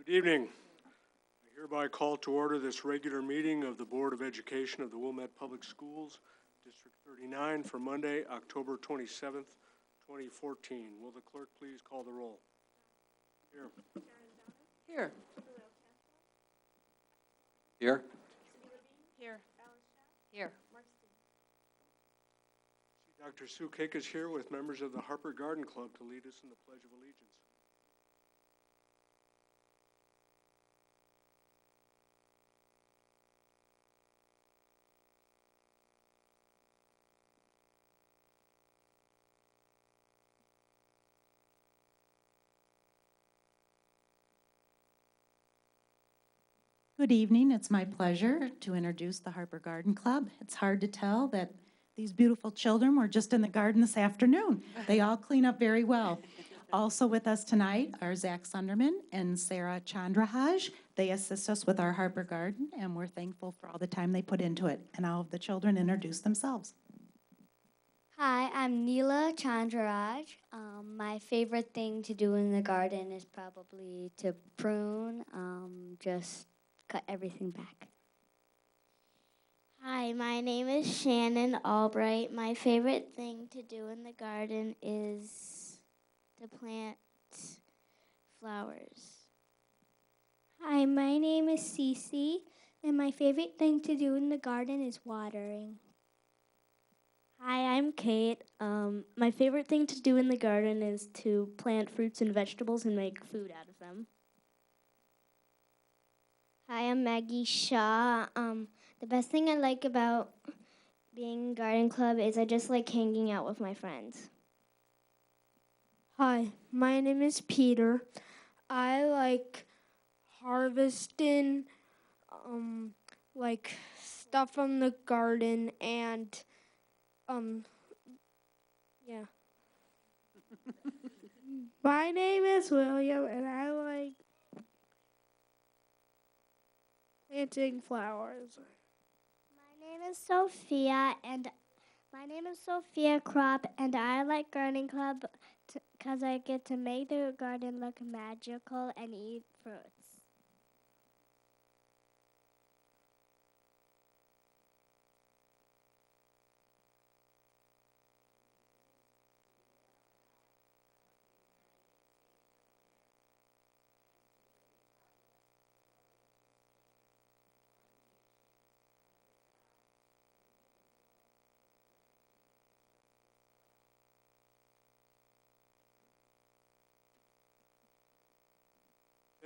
Good evening. I hereby call to order this regular meeting of the Board of Education of the Wilmette Public Schools, District 39, for Monday, October 27th, 2014. Will the clerk please call the roll? Here. Here. Here. Here. Here. Dr. Sue Cake is here with members of the Harper Garden Club to lead us in the Pledge of Allegiance. Good evening. It's my pleasure to introduce the Harper Garden Club. It's hard to tell that these beautiful children were just in the garden this afternoon. They all clean up very well. Also with us tonight are Zach Sunderman and Sarah Chandrahaj. They assist us with our Harper Garden, and we're thankful for all the time they put into it. And I'll have the children introduce themselves. Hi, I'm Neela Chandraraj. My favorite thing to do in the garden is probably to prune, just cut everything back. Hi, my name is Shannon Albright. My favorite thing to do in the garden is to plant flowers. Hi, my name is Cece, and my favorite thing to do in the garden is watering. Hi, I'm Kate. My favorite thing to do in the garden is to plant fruits and vegetables and make food out of them. Hi, I'm Maggie Shaw. The best thing I like about being in garden club is I just like hanging out with my friends. Hi, my name is Peter. I like harvesting like stuff from the garden and yeah. My name is William and I like planting flowers. My name is Sophia Crop, and I like gardening club because I get to make the garden look magical and eat fruits.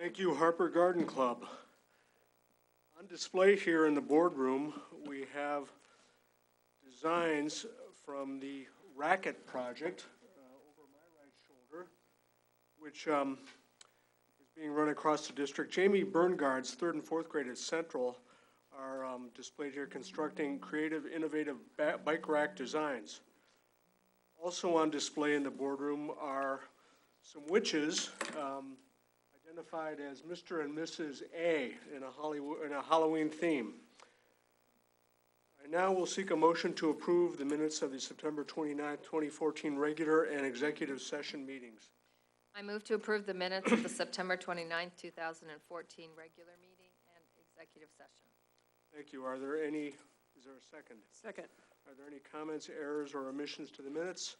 Thank you, Harper Garden Club. On display here in the boardroom, we have designs from the Racket Project over my right shoulder, which is being run across the district. Jamie Berngard's 3rd and 4th grade at Central are displayed here, constructing creative, innovative bike rack designs. Also on display in the boardroom are some witches identified as Mr. and Mrs. A in a Halloween theme. I now will seek a motion to approve the minutes of the September 29th, 2014 regular and executive session meetings. I move to approve the minutes of the September 29th, 2014 regular meeting and executive session. Thank you. Is there a second? Second. Are there any comments, errors, or omissions to the minutes?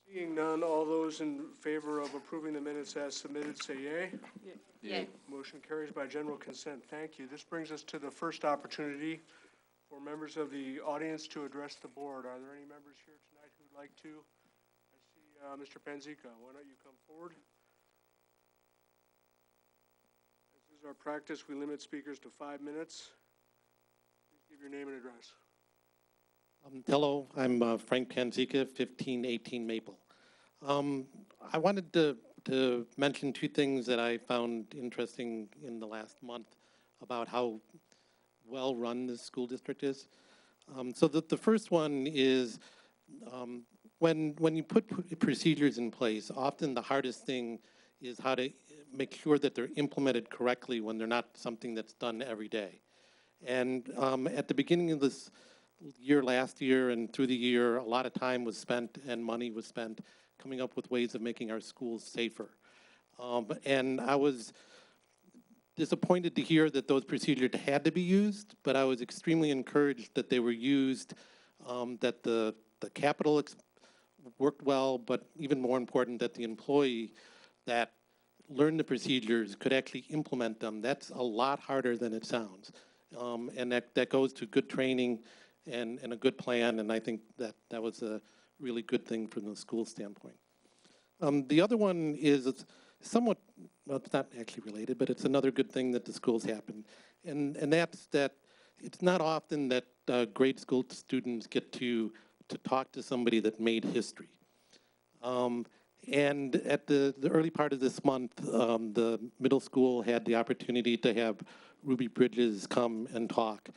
Seeing none, all those in favor of approving the minutes as submitted say yay. Yay. Motion carries by general consent. Thank you. This brings us to the first opportunity for members of the audience to address the board. Are there any members here tonight who'd like to? I see Mr. Panzica. Why don't you come forward? As is our practice, we limit speakers to 5 minutes. Please give your name and address. Hello, I'm Frank Panzica, 1518 Maple. I wanted to mention 2 things that I found interesting in the last month about how well run this school district is. So the first one is when you put procedures in place, often the hardest thing is how to make sure that they're implemented correctly when they're not something that's done every day. And at the beginning of this year, last year, and through the year, a lot of time was spent and money was spent coming up with ways of making our schools safer. And I was disappointed to hear that those procedures had to be used, but I was extremely encouraged that they were used, that the capital worked well, but even more important, that the employee that learned the procedures could actually implement them. That's a lot harder than it sounds. And that goes to good training and a good plan, and I think that was a really good thing from the school standpoint. The other one is somewhat, well, it's not actually related, but it's another good thing that the schools happen. And that's that it's not often that grade school students get to talk to somebody that made history. And at the early part of this month, the middle school had the opportunity to have Ruby Bridges come and talk.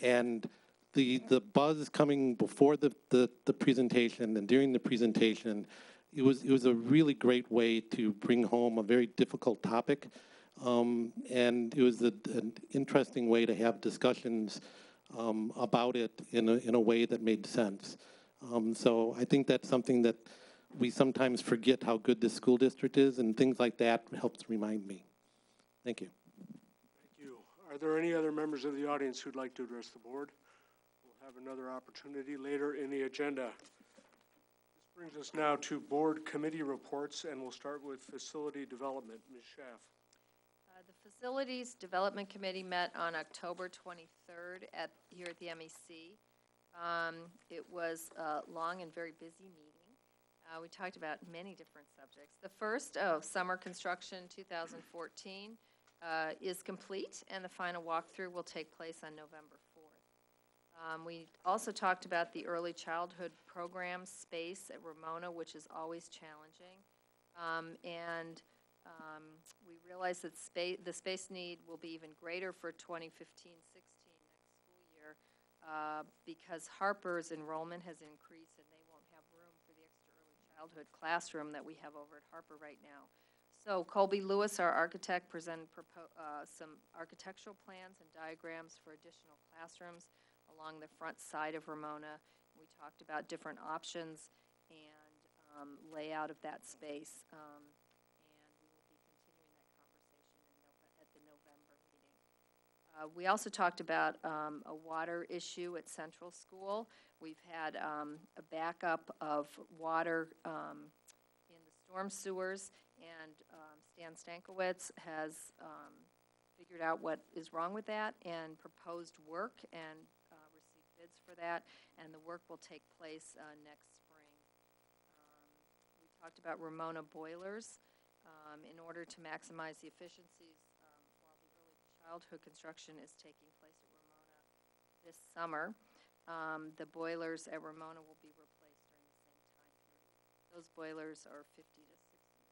And the buzz coming before the presentation and during the presentation, it was a really great way to bring home a very difficult topic. And it was an interesting way to have discussions about it in a way that made sense. So I think that's something that we sometimes forget how good this school district is, and things like that helps remind me. Thank you. Thank you. Are there any other members of the audience who'd like to address the board? We'll have another opportunity later in the agenda. This brings us now to board committee reports, and we'll start with facility development. Ms. Schaff. The Facilities Development Committee met on October 23rd here at the MEC. It was a long and very busy meeting. We talked about many different subjects. The first, summer construction 2014 is complete, and the final walkthrough will take place on November 4th. We also talked about the early childhood program space at Ramona, which is always challenging. We realize that the space need will be even greater for 2015-16 next school year because Harper's enrollment has increased and they won't have room for the extra early childhood classroom that we have over at Harper right now. So Colby Lewis, our architect, presented some architectural plans and diagrams for additional classrooms along the front side of Ramona. We talked about different options and layout of that space. At the November meeting. We also talked about a water issue at Central School. We've had a backup of water in the storm sewers, and Stan Stankiewicz has figured out what is wrong with that and proposed work and received bids for that, and the work will take place next spring. We talked about Ramona boilers. In order to maximize the efficiencies while the early childhood construction is taking place at Ramona this summer. The boilers at Ramona will be replaced during the same time period. Those boilers are 50 to 60 years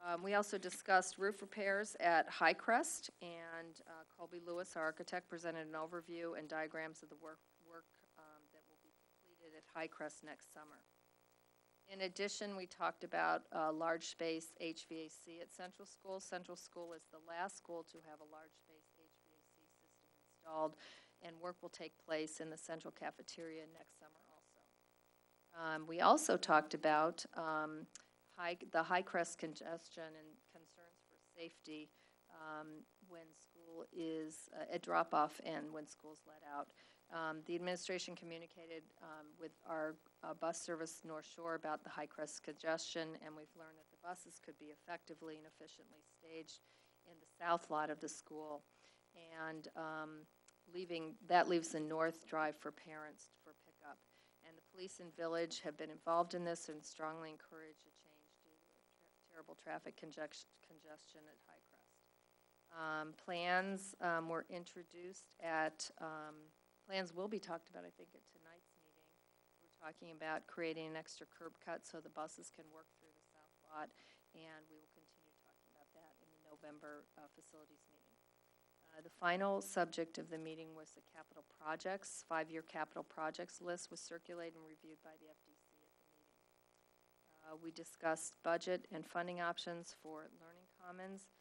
old. We also discussed roof repairs at Highcrest, and Colby Lewis, our architect, presented an overview and diagrams of the work that will be completed at Highcrest next summer. In addition, we talked about large space HVAC at Central School. Central School is the last school to have a large space HVAC system installed, and work will take place in the central cafeteria next summer also. We also talked about the Highcrest congestion and concerns for safety when school is at drop-off and when school's let out. The administration communicated with our bus service North Shore about the Highcrest congestion, and we've learned that the buses could be effectively and efficiently staged in the south lot of the school. And that leaves the north drive for parents for pickup. And the police and village have been involved in this and strongly encourage a change due to the terrible traffic congestion at Highcrest. Plans were introduced at plans will be talked about, I think, at tonight's meeting. We're talking about creating an extra curb cut so the buses can work through the south lot, and we will continue talking about that in the November facilities meeting. The final subject of the meeting was the capital projects. 5-year capital projects list was circulated and reviewed by the FDC at the meeting. We discussed budget and funding options for Learning Commons.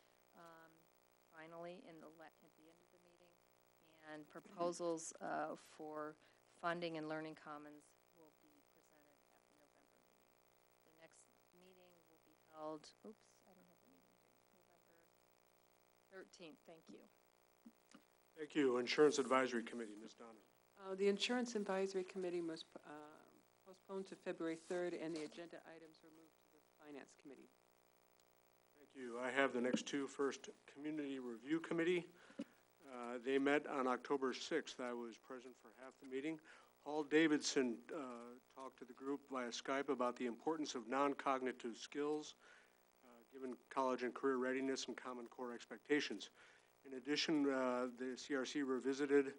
Finally, at the end of the meeting, and proposals for funding and Learning Commons will be presented at the November meeting. The next meeting will be held, 13th, thank you. Thank you. Insurance Advisory Committee, Ms. Donovan. The Insurance Advisory Committee was postponed to February 3rd, and the agenda items were moved to the Finance Committee. Thank you. I have the next two. First, Community Review Committee. They met on October 6th. I was present for half the meeting. Paul Davidson talked to the group via Skype about the importance of non-cognitive skills given college and career readiness and Common Core expectations. In addition, the CRC revisited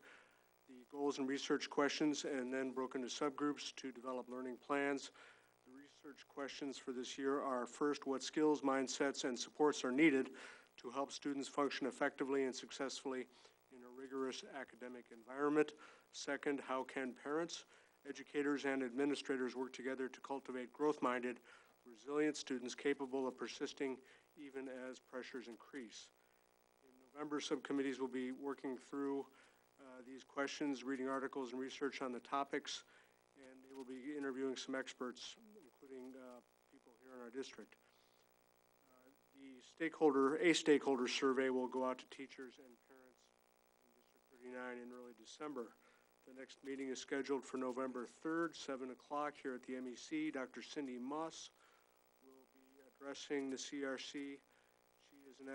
the goals and research questions and then broke into subgroups to develop learning plans. The research questions for this year are: first, what skills, mindsets, and supports are needed to help students function effectively and successfully in a rigorous academic environment? Second, how can parents, educators, and administrators work together to cultivate growth-minded, resilient students capable of persisting even as pressures increase? In November, subcommittees will be working through these questions, reading articles and research on the topics, and they will be interviewing some experts, including people here in our district. A stakeholder survey will go out to teachers and parents in District 39 in early December. The next meeting is scheduled for November 3rd, 7 o'clock here at the MEC. Dr. Cindy Moss will be addressing the CRC. She is an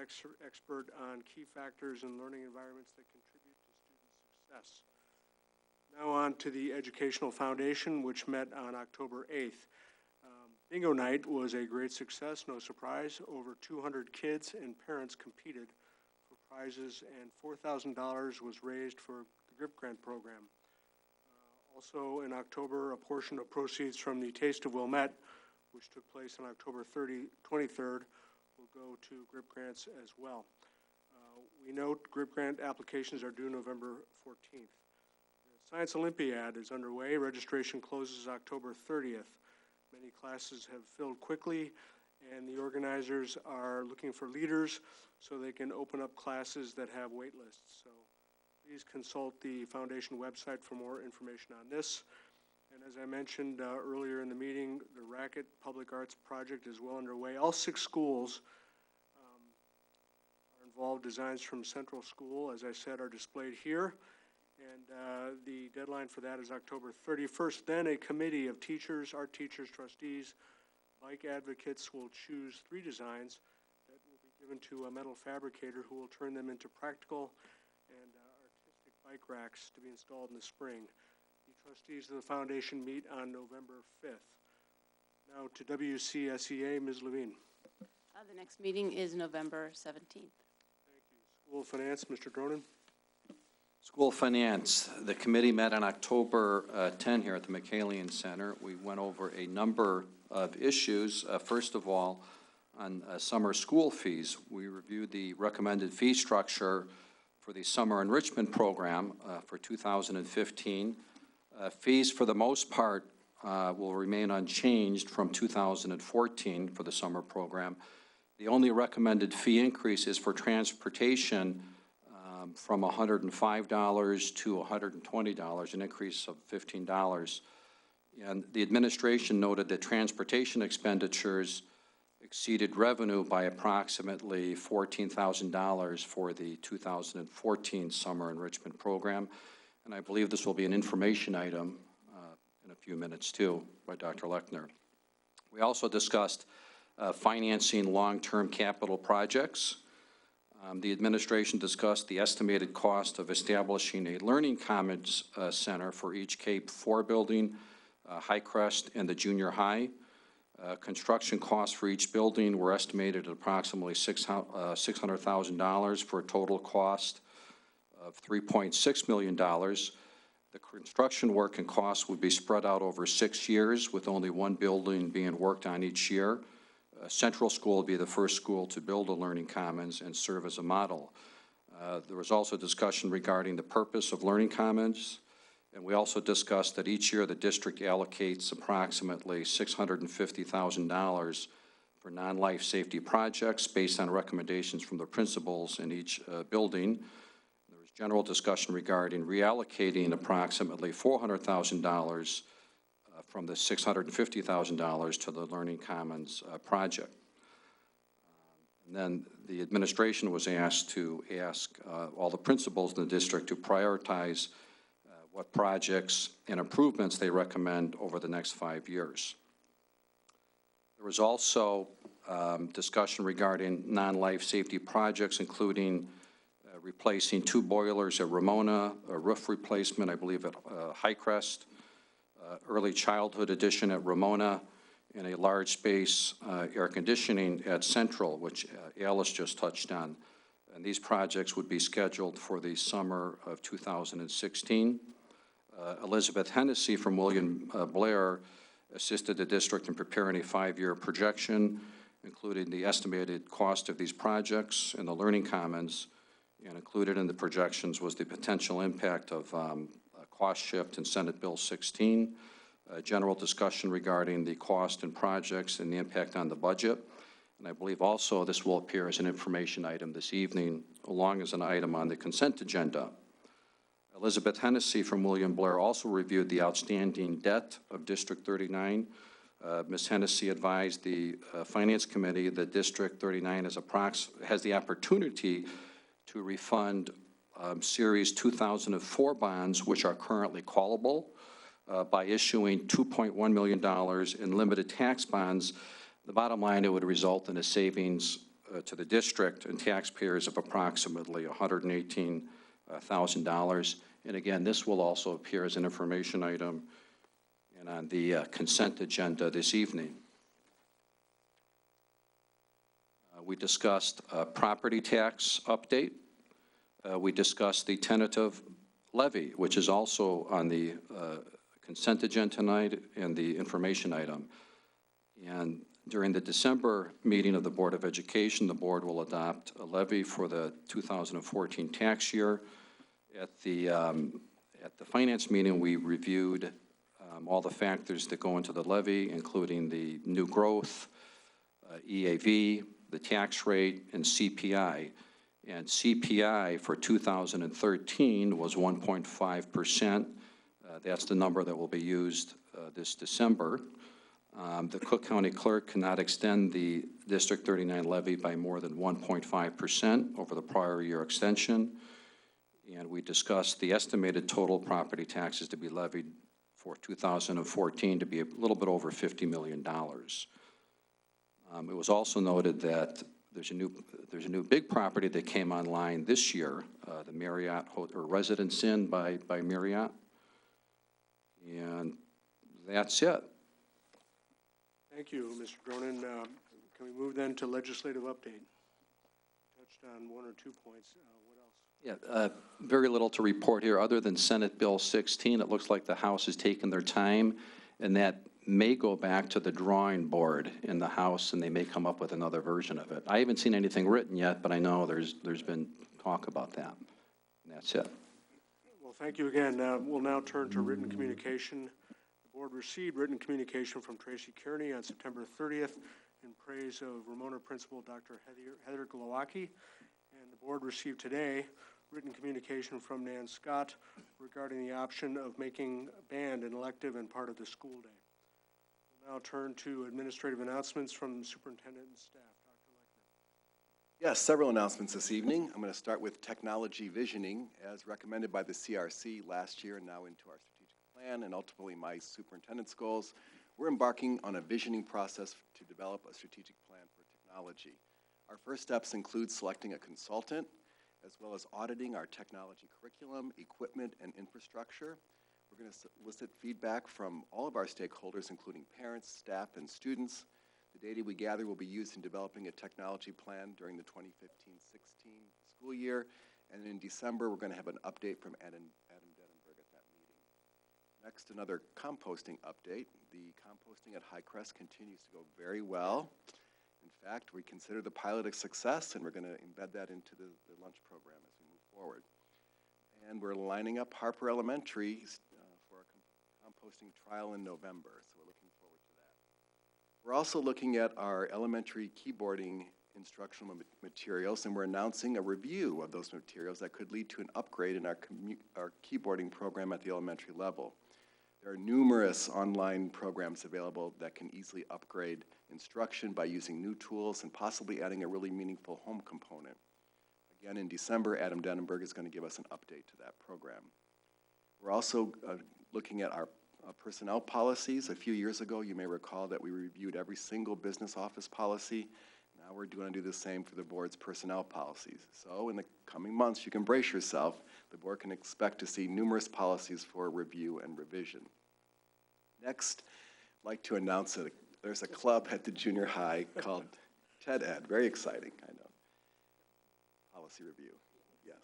expert on key factors in learning environments that contribute to student success. Now on to the Educational Foundation, which met on October 8th. Bingo night was a great success, no surprise. Over 200 kids and parents competed for prizes, and $4,000 was raised for the GRIP Grant program. Also in October, a portion of proceeds from the Taste of Wilmette, which took place on October 23rd, will go to GRIP grants as well. We note GRIP grant applications are due November 14th. The Science Olympiad is underway. Registration closes October 30th. Many classes have filled quickly, and the organizers are looking for leaders so they can open up classes that have wait lists. So please consult the foundation website for more information on this. And as I mentioned earlier in the meeting, the Racket Public Arts Project is well underway. All 6 schools are involved. Designs from Central School, as I said, are displayed here. And the deadline for that is October 31st. Then a committee of teachers, art teachers, trustees, bike advocates will choose 3 designs that will be given to a metal fabricator who will turn them into practical and artistic bike racks to be installed in the spring. The trustees of the foundation meet on November 5th. Now to WCSEA, Ms. Levine. The next meeting is November 17th. Thank you. School of Finance, Mr. Dronin. School of Finance, the committee met on October 10 here at the McCallion Center. We went over a number of issues. First of all, on summer school fees, we reviewed the recommended fee structure for the summer enrichment program for 2015. Fees, for the most part, will remain unchanged from 2014 for the summer program. The only recommended fee increase is for transportation from $105 to $120, an increase of $15. And the administration noted that transportation expenditures exceeded revenue by approximately $14,000 for the 2014 summer enrichment program. And I believe this will be an information item in a few minutes too by Dr. Lechner. We also discussed financing long-term capital projects. The administration discussed the estimated cost of establishing a learning commons center for each Cape 4 building, Highcrest, and the junior high. Construction costs for each building were estimated at approximately $600,000 for a total cost of $3.6 million. The construction work and costs would be spread out over 6 years, with only one building being worked on each year. Central School will be the first school to build a learning commons and serve as a model. There was also discussion regarding the purpose of learning commons, and we also discussed that each year the district allocates approximately $650,000 for non-life safety projects based on recommendations from the principals in each building. There was general discussion regarding reallocating approximately $400,000 from the $650,000 to the Learning Commons project. And then the administration was asked to ask all the principals in the district to prioritize what projects and improvements they recommend over the next 5 years. There was also discussion regarding non-life safety projects, including replacing 2 boilers at Ramona, a roof replacement, I believe, at Highcrest, early childhood addition at Ramona, and a large space air conditioning at Central, which Alice just touched on. And these projects would be scheduled for the summer of 2016. Elizabeth Hennessy from William Blair assisted the district in preparing a 5-year projection, including the estimated cost of these projects and the learning commons. And included in the projections was the potential impact of a cost shift in Senate Bill 16, general discussion regarding the cost and projects and the impact on the budget. And I believe also this will appear as an information item this evening, along as an item on the consent agenda. Elizabeth Hennessy from William Blair also reviewed the outstanding debt of District 39. Ms. Hennessy advised the Finance Committee that District 39 has the opportunity to refund Series 2004 bonds, which are currently callable, by issuing $2.1 million in limited tax bonds. The bottom line, it would result in a savings to the district and taxpayers of approximately $118,000. And again, this will also appear as an information item and on the consent agenda this evening. We discussed property tax update. We discussed the tentative levy, which is also on the consent agenda tonight and the information item. And during the December meeting of the Board of Education, the board will adopt a levy for the 2014 tax year. At the finance meeting, we reviewed all the factors that go into the levy, including the new growth, EAV, the tax rate, and CPI. And CPI for 2013 was 1.5%. That's the number that will be used this December. The Cook County Clerk cannot extend the District 39 levy by more than 1.5% over the prior year extension. And we discussed the estimated total property taxes to be levied for 2014 to be a little bit over $50 million. It was also noted that there's a new big property that came online this year, the Marriott or Residence Inn by Marriott. And that's it. Thank you, Mr. Cronin. Can we move then to legislative update? Touched on 1 or 2 points. What else? Yeah, very little to report here other than Senate Bill 16. It looks like the House has taken their time, and that may go back to the drawing board in the House, and they may come up with another version of it. I haven't seen anything written yet, but I know there's been talk about that. And that's it. Well, thank you again. We'll now turn to written communication. The board received written communication from Tracy Kearney on September 30th in praise of Ramona Principal Dr. Heather Glowacki. And the board received today written communication from Nan Scott regarding the option of making band an elective and part of the school day. We'll now turn to administrative announcements from the superintendent and staff. Dr. Lechner. Yes, several announcements this evening. I'm going to start with technology visioning as recommended by the CRC last year and now into our strategic plan and ultimately my superintendent's goals. We're embarking on a visioning process to develop a strategic plan for technology. Our first steps include selecting a consultant as well as auditing our technology curriculum, equipment, and infrastructure. We're going to solicit feedback from all of our stakeholders, including parents, staff, and students. The data we gather will be used in developing a technology plan during the 2015-16 school year. And in December, we're going to have an update from Adam Denenberg at that meeting. Next, another composting update. The composting at Highcrest continues to go very well. In fact, we consider the pilot a success, and we're going to embed that into the lunch program as we move forward. And we're lining up Harper Elementary for a composting trial in November, so we're looking forward to that. We're also looking at our elementary keyboarding instructional materials, and we're announcing a review of those materials that could lead to an upgrade in our keyboarding program at the elementary level. There are numerous online programs available that can easily upgrade instruction by using new tools and possibly adding a really meaningful home component. Again, in December, Adam Denenberg is going to give us an update to that program. We're also looking at our personnel policies. A few years ago, you may recall that we reviewed every single business office policy. Now we're going to do the same for the board's personnel policies. So in the coming months, you can brace yourself. The board can expect to see numerous policies for review and revision. Next, I'd like to announce that there's a club at the junior high called TED Ed. Very exciting, I know. Policy review, yes.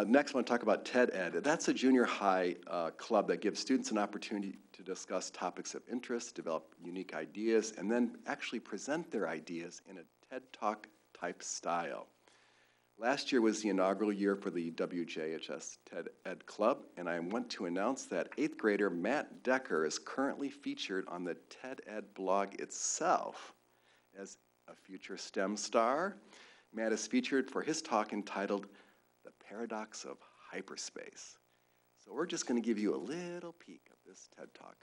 Next, I want to talk about TED Ed. That's a junior high club that gives students an opportunity to discuss topics of interest, develop unique ideas, and then actually present their ideas in a TED Talk type style. Last year was the inaugural year for the WJHS TED Ed Club, and I want to announce that 8th grader Matt Decker is currently featured on the TED Ed blog itself as a future STEM star. Matt is featured for his talk entitled The Paradox of Hyperspace. So we're just going to give you a little peek of this TED Talk.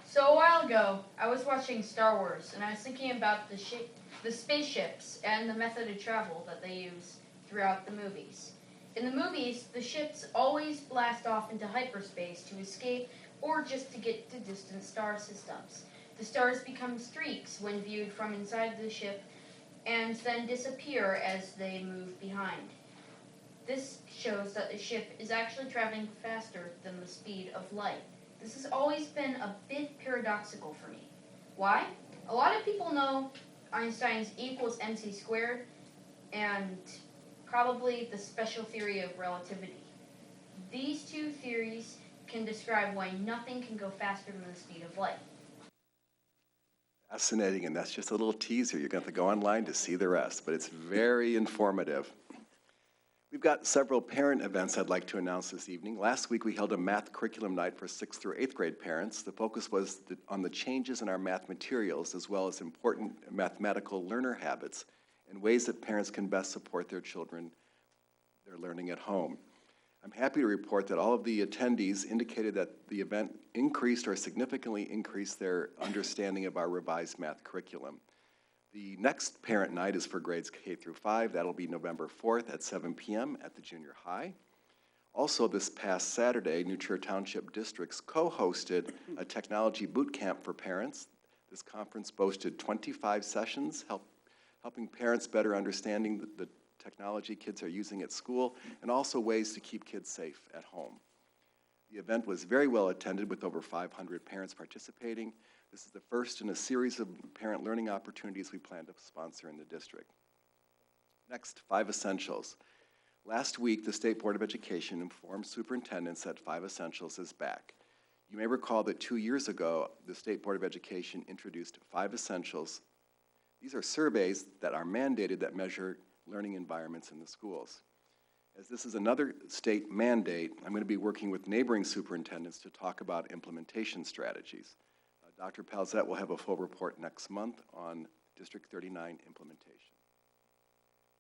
So a while ago, I was watching Star Wars, and I was thinking about the spaceships and the method of travel that they use throughout the movies. In the movies, the ships always blast off into hyperspace to escape or just to get to distant star systems. The stars become streaks when viewed from inside the ship and then disappear as they move behind. This shows that the ship is actually traveling faster than the speed of light. This has always been a bit paradoxical for me. Why? A lot of people know Einstein's E equals mc squared and probably the special theory of relativity. These two theories can describe why nothing can go faster than the speed of light. Fascinating, and that's just a little teaser. You're going to have to go online to see the rest, but it's very informative. We've got several parent events I'd like to announce this evening. Last week we held a math curriculum night for 6th through 8th grade parents. The focus was on the changes in our math materials as well as important mathematical learner habits and ways that parents can best support their children, their learning at home. I'm happy to report that all of the attendees indicated that the event increased or significantly increased their understanding of our revised math curriculum. The next parent night is for grades K through 5. That'll be November 4th at 7 p.m. at the junior high. Also this past Saturday, New Trier Township Districts co-hosted a technology boot camp for parents. This conference boasted 25 sessions helping parents better understanding the technology kids are using at school and also ways to keep kids safe at home. The event was very well attended with over 500 parents participating. This is the first in a series of parent learning opportunities we plan to sponsor in the district. Next, 5 Essentials. Last week, the State Board of Education informed superintendents that 5 Essentials is back. You may recall that 2 years ago, the State Board of Education introduced 5 Essentials. These are surveys that are mandated that measure learning environments in the schools. As this is another state mandate, I'm going to be working with neighboring superintendents to talk about implementation strategies. Dr. Palzette will have a full report next month on District 39 implementation.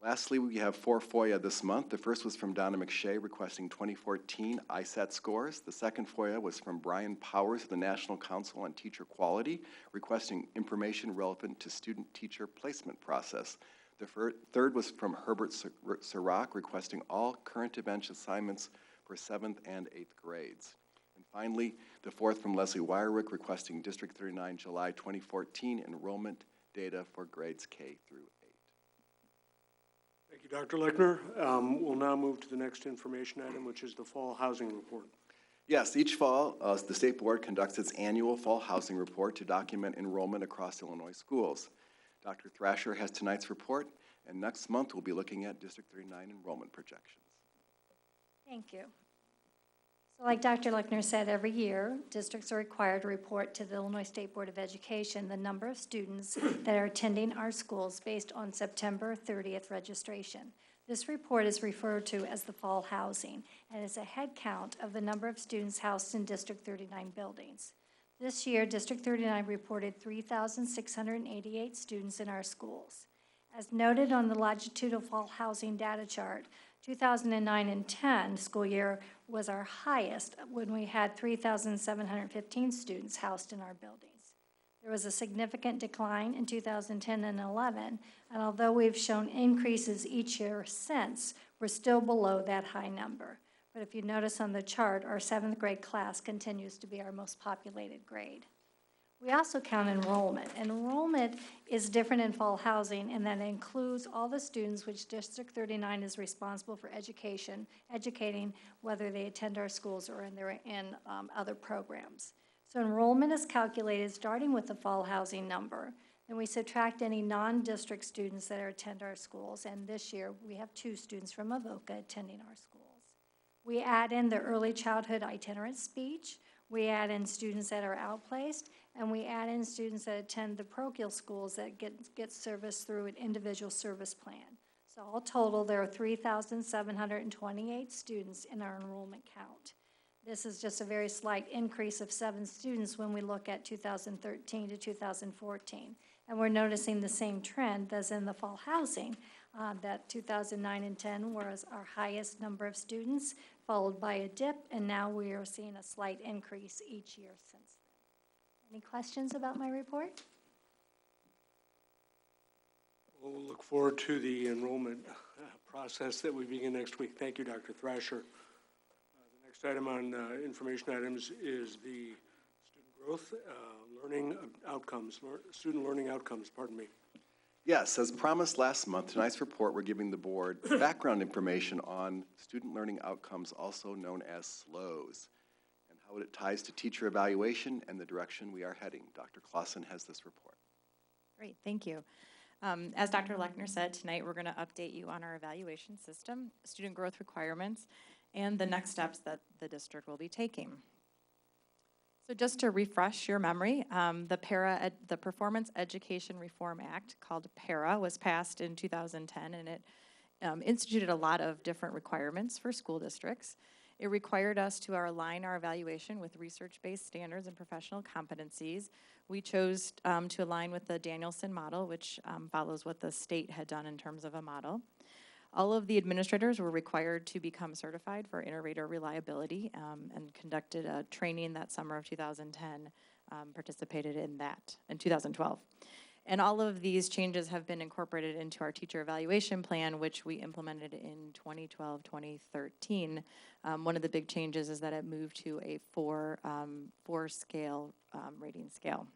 Lastly, we have 4 FOIA this month. The first was from Donna McShay requesting 2014 ISAT scores. The second FOIA was from Brian Powers of the National Council on Teacher Quality requesting information relevant to student-teacher placement process. The third was from Herbert Sirach requesting all current event assignments for 7th and 8th grades. And finally, the fourth from Leslie Wyrick requesting District 39 July 2014 enrollment data for grades K through 8. Thank you, Dr. Lechner. We'll now move to the next information item, which is the fall housing report. Yes, each fall, the State Board conducts its annual fall housing report to document enrollment across Illinois schools. Dr. Thrasher has tonight's report, and next month we'll be looking at District 39 enrollment projections. Thank you. So like Dr. Lechner said, every year, districts are required to report to the Illinois State Board of Education the number of students that are attending our schools based on September 30th registration. This report is referred to as the fall housing and is a head count of the number of students housed in District 39 buildings. This year, District 39 reported 3,688 students in our schools. As noted on the longitudinal fall housing data chart, 2009 and 10 school year was our highest when we had 3,715 students housed in our buildings. There was a significant decline in 2010 and 11, and although we've shown increases each year since, we're still below that high number. But if you notice on the chart, our 7th grade class continues to be our most populated grade. We also count enrollment. Enrollment is different in fall housing, and that includes all the students which District 39 is responsible for educating whether they attend our schools or they're in other programs. So enrollment is calculated starting with the fall housing number. Then we subtract any non-district students that attend our schools, and this year we have 2 students from Avoca attending our schools. We add in the early childhood itinerant speech, we add in students that are outplaced, and we add in students that attend the parochial schools that get service through an individual service plan. So all total, there are 3,728 students in our enrollment count. This is just a very slight increase of 7 students when we look at 2013 to 2014. And we're noticing the same trend as in the fall housing, that 2009 and 10 was our highest number of students, followed by a dip, and now we are seeing a slight increase each year since then. Any questions about my report? We'll look forward to the enrollment process that we begin next week. Thank you, Dr. Thrasher. The next item on information items is the student growth, student learning outcomes, pardon me. Yes, as promised last month, tonight's report, we're giving the board background information on student learning outcomes, also known as SLOs, and how it ties to teacher evaluation and the direction we are heading. Dr. Clausen has this report. Great, thank you. As Dr. Lechner said, tonight we're going to update you on our evaluation system, student growth requirements, and the next steps that the district will be taking. So just to refresh your memory, the Performance Education Reform Act, called PARA, was passed in 2010, and it instituted a lot of different requirements for school districts. It required us to align our evaluation with research-based standards and professional competencies. We chose to align with the Danielson model, which follows what the state had done in terms of a model. All of the administrators were required to become certified for inter-rater reliability and conducted a training that summer of 2010, participated in that in 2012. And all of these changes have been incorporated into our teacher evaluation plan, which we implemented in 2012-2013. One of the big changes is that it moved to a four-scale rating scale.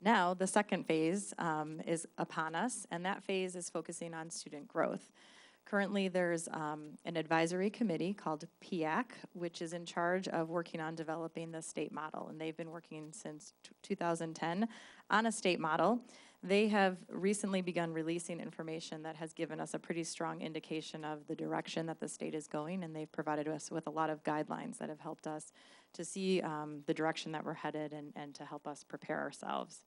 Now, the second phase is upon us, and that phase is focusing on student growth. Currently, there's an advisory committee called PIAC, which is in charge of working on developing the state model, and they've been working since 2010 on a state model. They have recently begun releasing information that has given us a pretty strong indication of the direction that the state is going, and they've provided us with a lot of guidelines that have helped us to see the direction that we're headed and to help us prepare ourselves.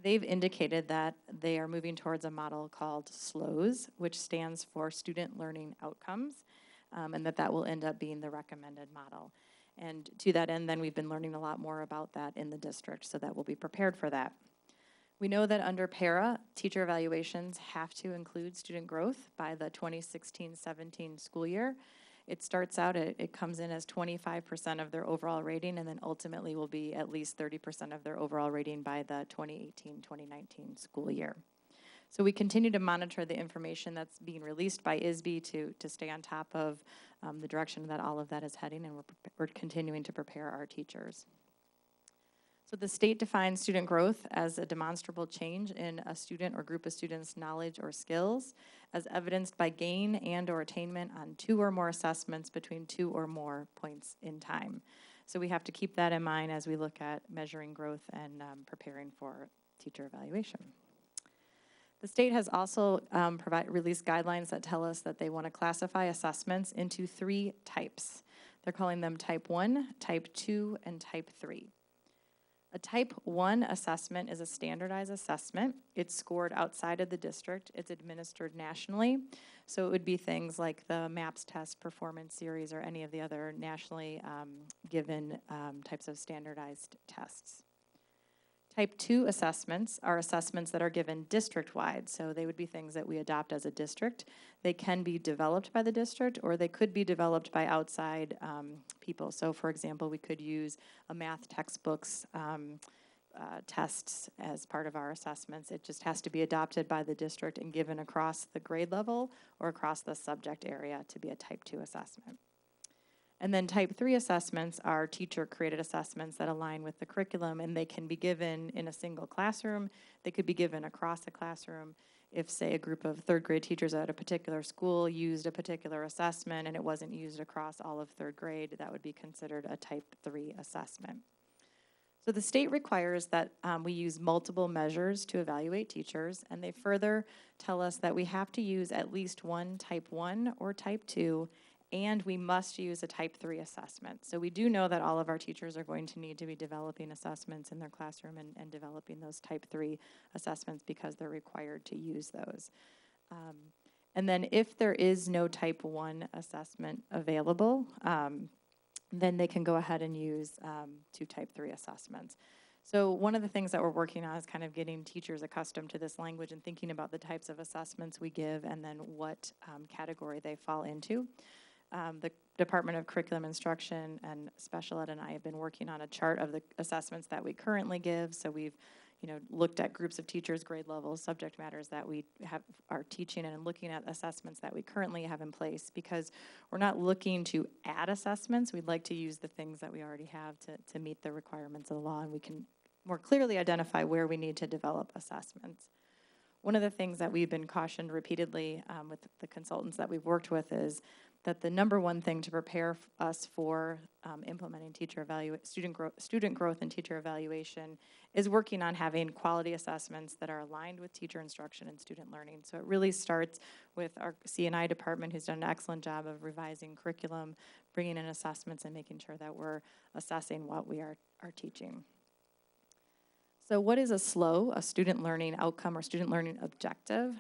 They've indicated that they are moving towards a model called SLOs, which stands for Student Learning Outcomes, and that will end up being the recommended model. And to that end, then, we've been learning a lot more about that in the district, so that we'll be prepared for that. We know that under PARA, teacher evaluations have to include student growth by the 2016-17 school year. It starts out, it comes in as 25% of their overall rating, and then ultimately will be at least 30% of their overall rating by the 2018-2019 school year. So we continue to monitor the information that's being released by ISB to stay on top of the direction that all of that is heading, and we're continuing to prepare our teachers. So the state defines student growth as a demonstrable change in a student or group of students' knowledge or skills, as evidenced by gain and or attainment on 2 or more assessments between 2 or more points in time. So we have to keep that in mind as we look at measuring growth and preparing for teacher evaluation. The state has also released guidelines that tell us that they want to classify assessments into 3 types. They're calling them Type 1, Type 2, and Type 3. A Type 1 assessment is a standardized assessment. It's scored outside of the district. It's administered nationally. So it would be things like the MAPS test, performance series, or any of the other nationally given types of standardized tests. Type 2 assessments are assessments that are given district-wide, so they would be things that we adopt as a district. They can be developed by the district, or they could be developed by outside people. So for example, we could use a math textbooks tests as part of our assessments. It just has to be adopted by the district and given across the grade level or across the subject area to be a type 2 assessment. And then type 3 assessments are teacher-created assessments that align with the curriculum, and they can be given in a single classroom. They could be given across a classroom. If, say, a group of third grade teachers at a particular school used a particular assessment and it wasn't used across all of third grade, that would be considered a type 3 assessment. So the state requires that we use multiple measures to evaluate teachers, and they further tell us that we have to use at least one type 1 or type 2, and we must use a type 3 assessment. So we do know that all of our teachers are going to need to be developing assessments in their classroom and developing those type 3 assessments because they're required to use those. And then if there is no type 1 assessment available, then they can go ahead and use 2 type 3 assessments. So one of the things that we're working on is kind of getting teachers accustomed to this language and thinking about the types of assessments we give and then what category they fall into. The Department of Curriculum Instruction and Special Ed and I have been working on a chart of the assessments that we currently give. So we've looked at groups of teachers, grade levels, subject matters that we are teaching, and looking at assessments that we currently have in place, because we're not looking to add assessments. We'd like to use the things that we already have to meet the requirements of the law, and we can more clearly identify where we need to develop assessments. One of the things that we've been cautioned repeatedly with the consultants that we've worked with is that the number one thing to prepare us for implementing student growth and teacher evaluation is working on having quality assessments that are aligned with teacher instruction and student learning. So it really starts with our C&I department, who's done an excellent job of revising curriculum, bringing in assessments, and making sure that we're assessing what we are teaching. So what is a SLO, a student learning outcome or student learning objective?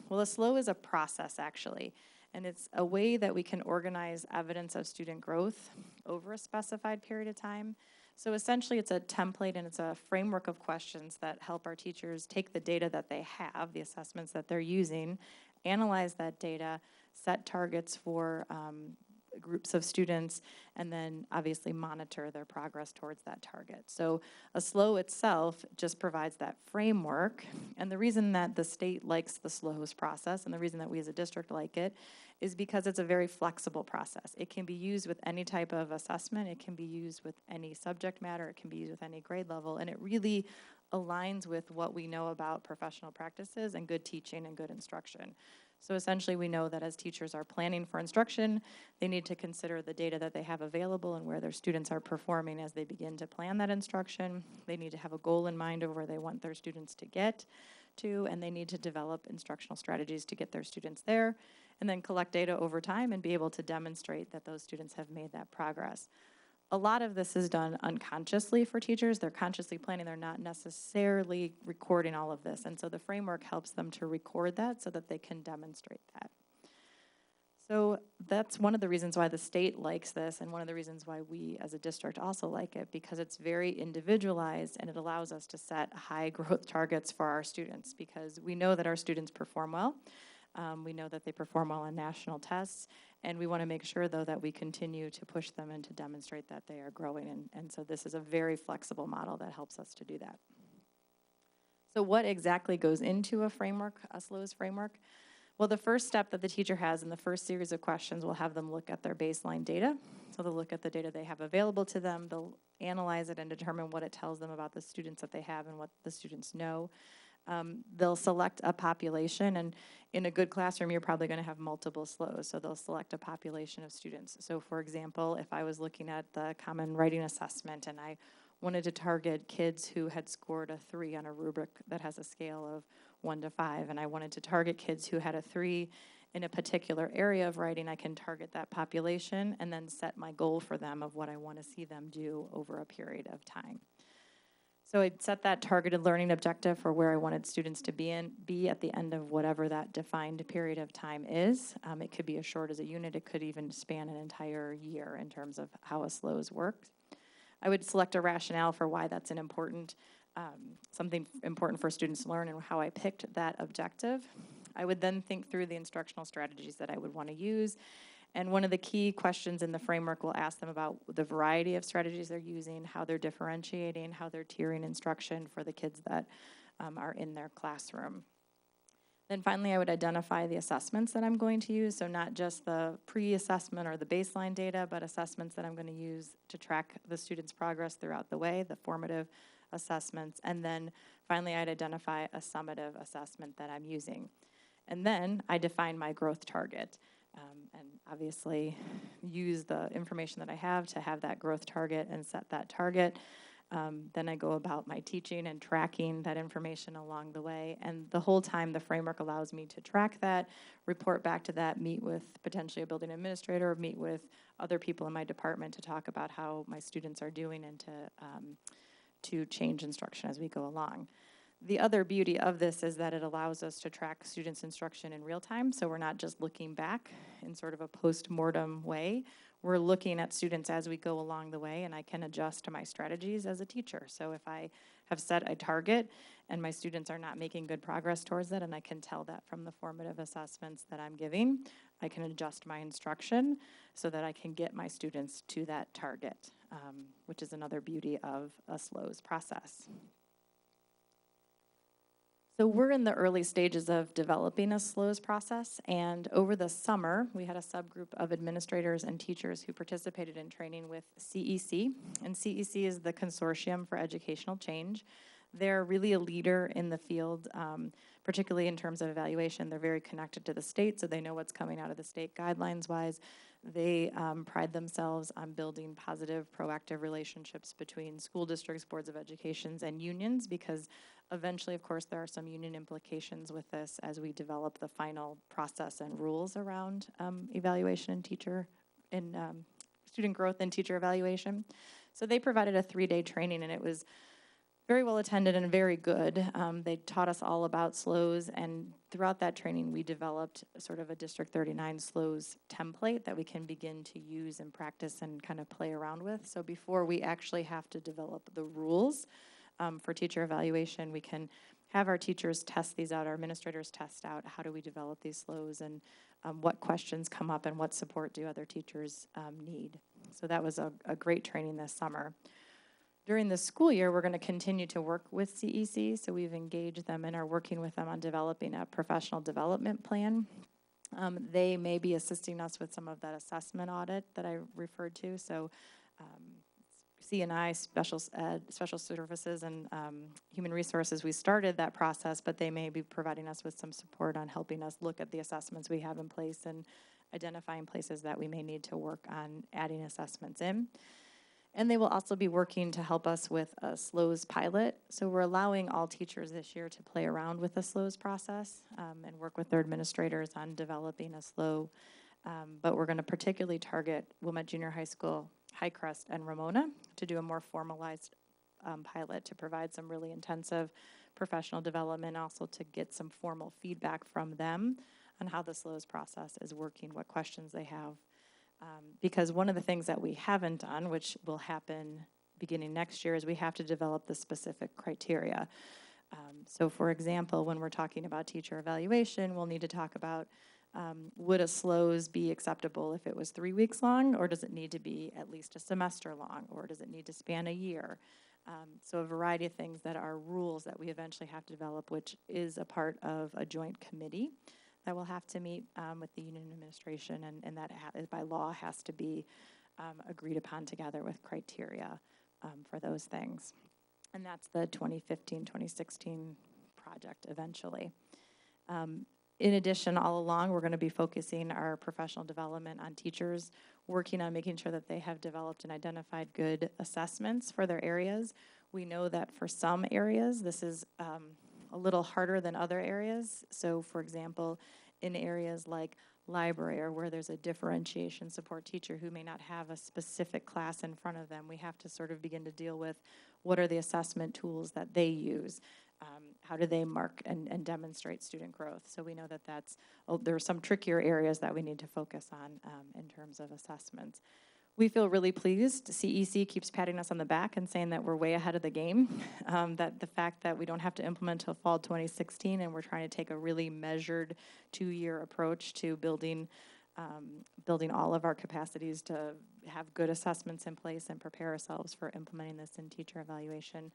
Well, a SLO is a process, actually. And it's a way that we can organize evidence of student growth over a specified period of time. So essentially it's a template and it's a framework of questions that help our teachers take the data that they have, the assessments that they're using, analyze that data, set targets for groups of students, and then obviously monitor their progress towards that target. So a SLO itself just provides that framework, and the reason that the state likes the SLOs process and the reason that we as a district like it is because it's a very flexible process. It can be used with any type of assessment, it can be used with any subject matter, it can be used with any grade level, and it really aligns with what we know about professional practices and good teaching and good instruction. So essentially we know that as teachers are planning for instruction, they need to consider the data that they have available and where their students are performing as they begin to plan that instruction. They need to have a goal in mind of where they want their students to get to, and they need to develop instructional strategies to get their students there, and then collect data over time and be able to demonstrate that those students have made that progress. A lot of this is done unconsciously for teachers. They're consciously planning. They're not necessarily recording all of this. And so the framework helps them to record that so that they can demonstrate that. So that's one of the reasons why the state likes this, and one of the reasons why we as a district also like it, because it's very individualized and it allows us to set high growth targets for our students, because we know that our students perform well. We know that they perform well on national tests, and we want to make sure, though, that we continue to push them and to demonstrate that they are growing. And so this is a very flexible model that helps us to do that. So what exactly goes into a framework, a SLOs framework? Well, the first step that the teacher has in the first series of questions will have them look at their baseline data. So they'll look at the data they have available to them. They'll analyze it and determine what it tells them about the students that they have and what the students know. They'll select a population, and in a good classroom, you're probably going to have multiple SLOs, so they'll select a population of students. So for example, if I was looking at the Common Writing Assessment and I wanted to target kids who had scored a 3 on a rubric that has a scale of 1 to 5, and I wanted to target kids who had a 3 in a particular area of writing, I can target that population and then set my goal for them of what I want to see them do over a period of time. So I'd set that targeted learning objective for where I wanted students to be at the end of whatever that defined period of time is. It could be as short as a unit. It could even span an entire year in terms of how a SLOs works. I would select a rationale for why that's an important something important for students to learn and how I picked that objective. I would then think through the instructional strategies that I would want to use. And one of the key questions in the framework will ask them about the variety of strategies they're using, how they're differentiating, how they're tiering instruction for the kids that are in their classroom. Then finally, I would identify the assessments that I'm going to use, so not just the pre-assessment or the baseline data, but assessments that I'm going to use to track the students' progress throughout the way, the formative assessments. And then finally, I'd identify a summative assessment that I'm using. And then I define my growth target, and obviously use the information that I have to have that growth target and set that target. Then I go about my teaching and tracking that information along the way. And the whole time, the framework allows me to track that, report back to that, meet with potentially a building administrator, meet with other people in my department to talk about how my students are doing and to change instruction as we go along. The other beauty of this is that it allows us to track students' instruction in real time, so we're not just looking back in sort of a post-mortem way. We're looking at students as we go along the way, and I can adjust to my strategies as a teacher. So if I have set a target and my students are not making good progress towards it, and I can tell that from the formative assessments that I'm giving, I can adjust my instruction so that I can get my students to that target, which is another beauty of a SLOS process. So we're in the early stages of developing a SLOS process, and over the summer, we had a subgroup of administrators and teachers who participated in training with CEC, and CEC is the Consortium for Educational Change. They're really a leader in the field, particularly in terms of evaluation. They're very connected to the state, so they know what's coming out of the state guidelines-wise. They pride themselves on building positive, proactive relationships between school districts, boards of education, and unions, because eventually, of course, there are some union implications with this as we develop the final process and rules around evaluation and student growth and teacher evaluation. So they provided a 3-day training, and it was very well attended and very good. They taught us all about SLOS, and throughout that training, we developed sort of a District 39 SLOS template that we can begin to use and practice and kind of play around with. So before we actually have to develop the rules for teacher evaluation, we can have our teachers test these out, our administrators test out how do we develop these SLOS and what questions come up and what support do other teachers need. So that was a great training this summer. During the school year, we're going to continue to work with CEC, so we've engaged them and are working with them on developing a professional development plan. They may be assisting us with some of that assessment audit that I referred to, so C&I, special ed, special services, and human resources, we started that process, but they may be providing us with some support on helping us look at the assessments we have in place and identifying places that we may need to work on adding assessments in. And they will also be working to help us with a SLOS pilot. So we're allowing all teachers this year to play around with the SLOS process and work with their administrators on developing a SLO. But we're going to particularly target Wilmette Junior High School, Highcrest, and Ramona to do a more formalized pilot to provide some really intensive professional development, also to get some formal feedback from them on how the SLOS process is working, what questions they have. Because one of the things that we haven't done, which will happen beginning next year, is we have to develop the specific criteria. So for example, when we're talking about teacher evaluation, we'll need to talk about would a SLOS be acceptable if it was 3 weeks long, or does it need to be at least a semester long, or does it need to span a year? So a variety of things that are rules that we eventually have to develop, which is a part of a joint committee that will have to meet with the union administration, and that by law has to be agreed upon together with criteria for those things. And that's the 2015-2016 project eventually. In addition, all along, we're going to be focusing our professional development on teachers, working on making sure that they have developed and identified good assessments for their areas. We know that for some areas, this is a little harder than other areas. So for example, in areas like library or where there's a differentiation support teacher who may not have a specific class in front of them, we have to sort of begin to deal with what are the assessment tools that they use. How do they mark and demonstrate student growth? So we know that there are some trickier areas that we need to focus on in terms of assessments. We feel really pleased. CEC keeps patting us on the back and saying that we're way ahead of the game. That the fact that we don't have to implement till fall 2016, and we're trying to take a really measured 2-year approach to building all of our capacities to have good assessments in place and prepare ourselves for implementing this in teacher evaluation.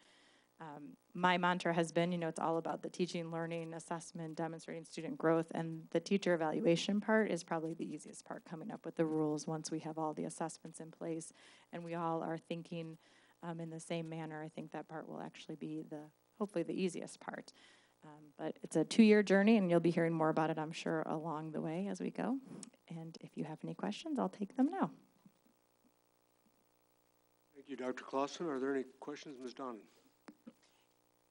My mantra has been, it's all about the teaching, learning, assessment, demonstrating student growth, and the teacher evaluation part is probably the easiest part, coming up with the rules once we have all the assessments in place and we all are thinking in the same manner. I think that part will actually be hopefully the easiest part. But it's a 2-year journey, and you'll be hearing more about it, I'm sure, along the way as we go. And if you have any questions, I'll take them now. Thank you, Dr. Clausen. Are there any questions, Ms. Donnan?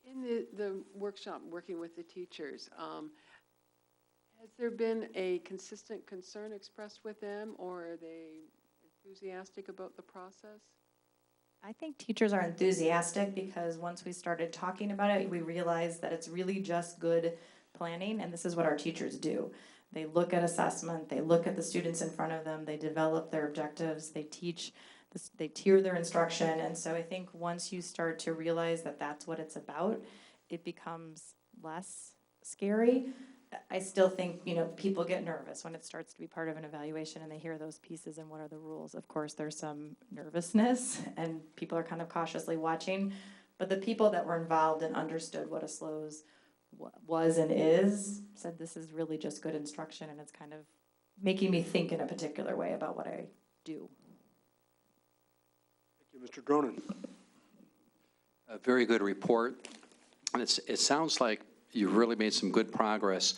In the workshop, working with the teachers, has there been a consistent concern expressed with them, or are they enthusiastic about the process? I think teachers are enthusiastic because once we started talking about it, we realized that it's really just good planning, and this is what our teachers do. They look at assessment, they look at the students in front of them, they develop their objectives, they teach, they tier their instruction, and so I think once you start to realize that that's what it's about, it becomes less scary. I still think, people get nervous when it starts to be part of an evaluation and they hear those pieces and what are the rules. Of course, there's some nervousness and people are kind of cautiously watching, but the people that were involved and understood what a SLOS was and is said this is really just good instruction, and it's kind of making me think in a particular way about what I do. Thank you, Mr. Dronin. A very good report. And it sounds like you've really made some good progress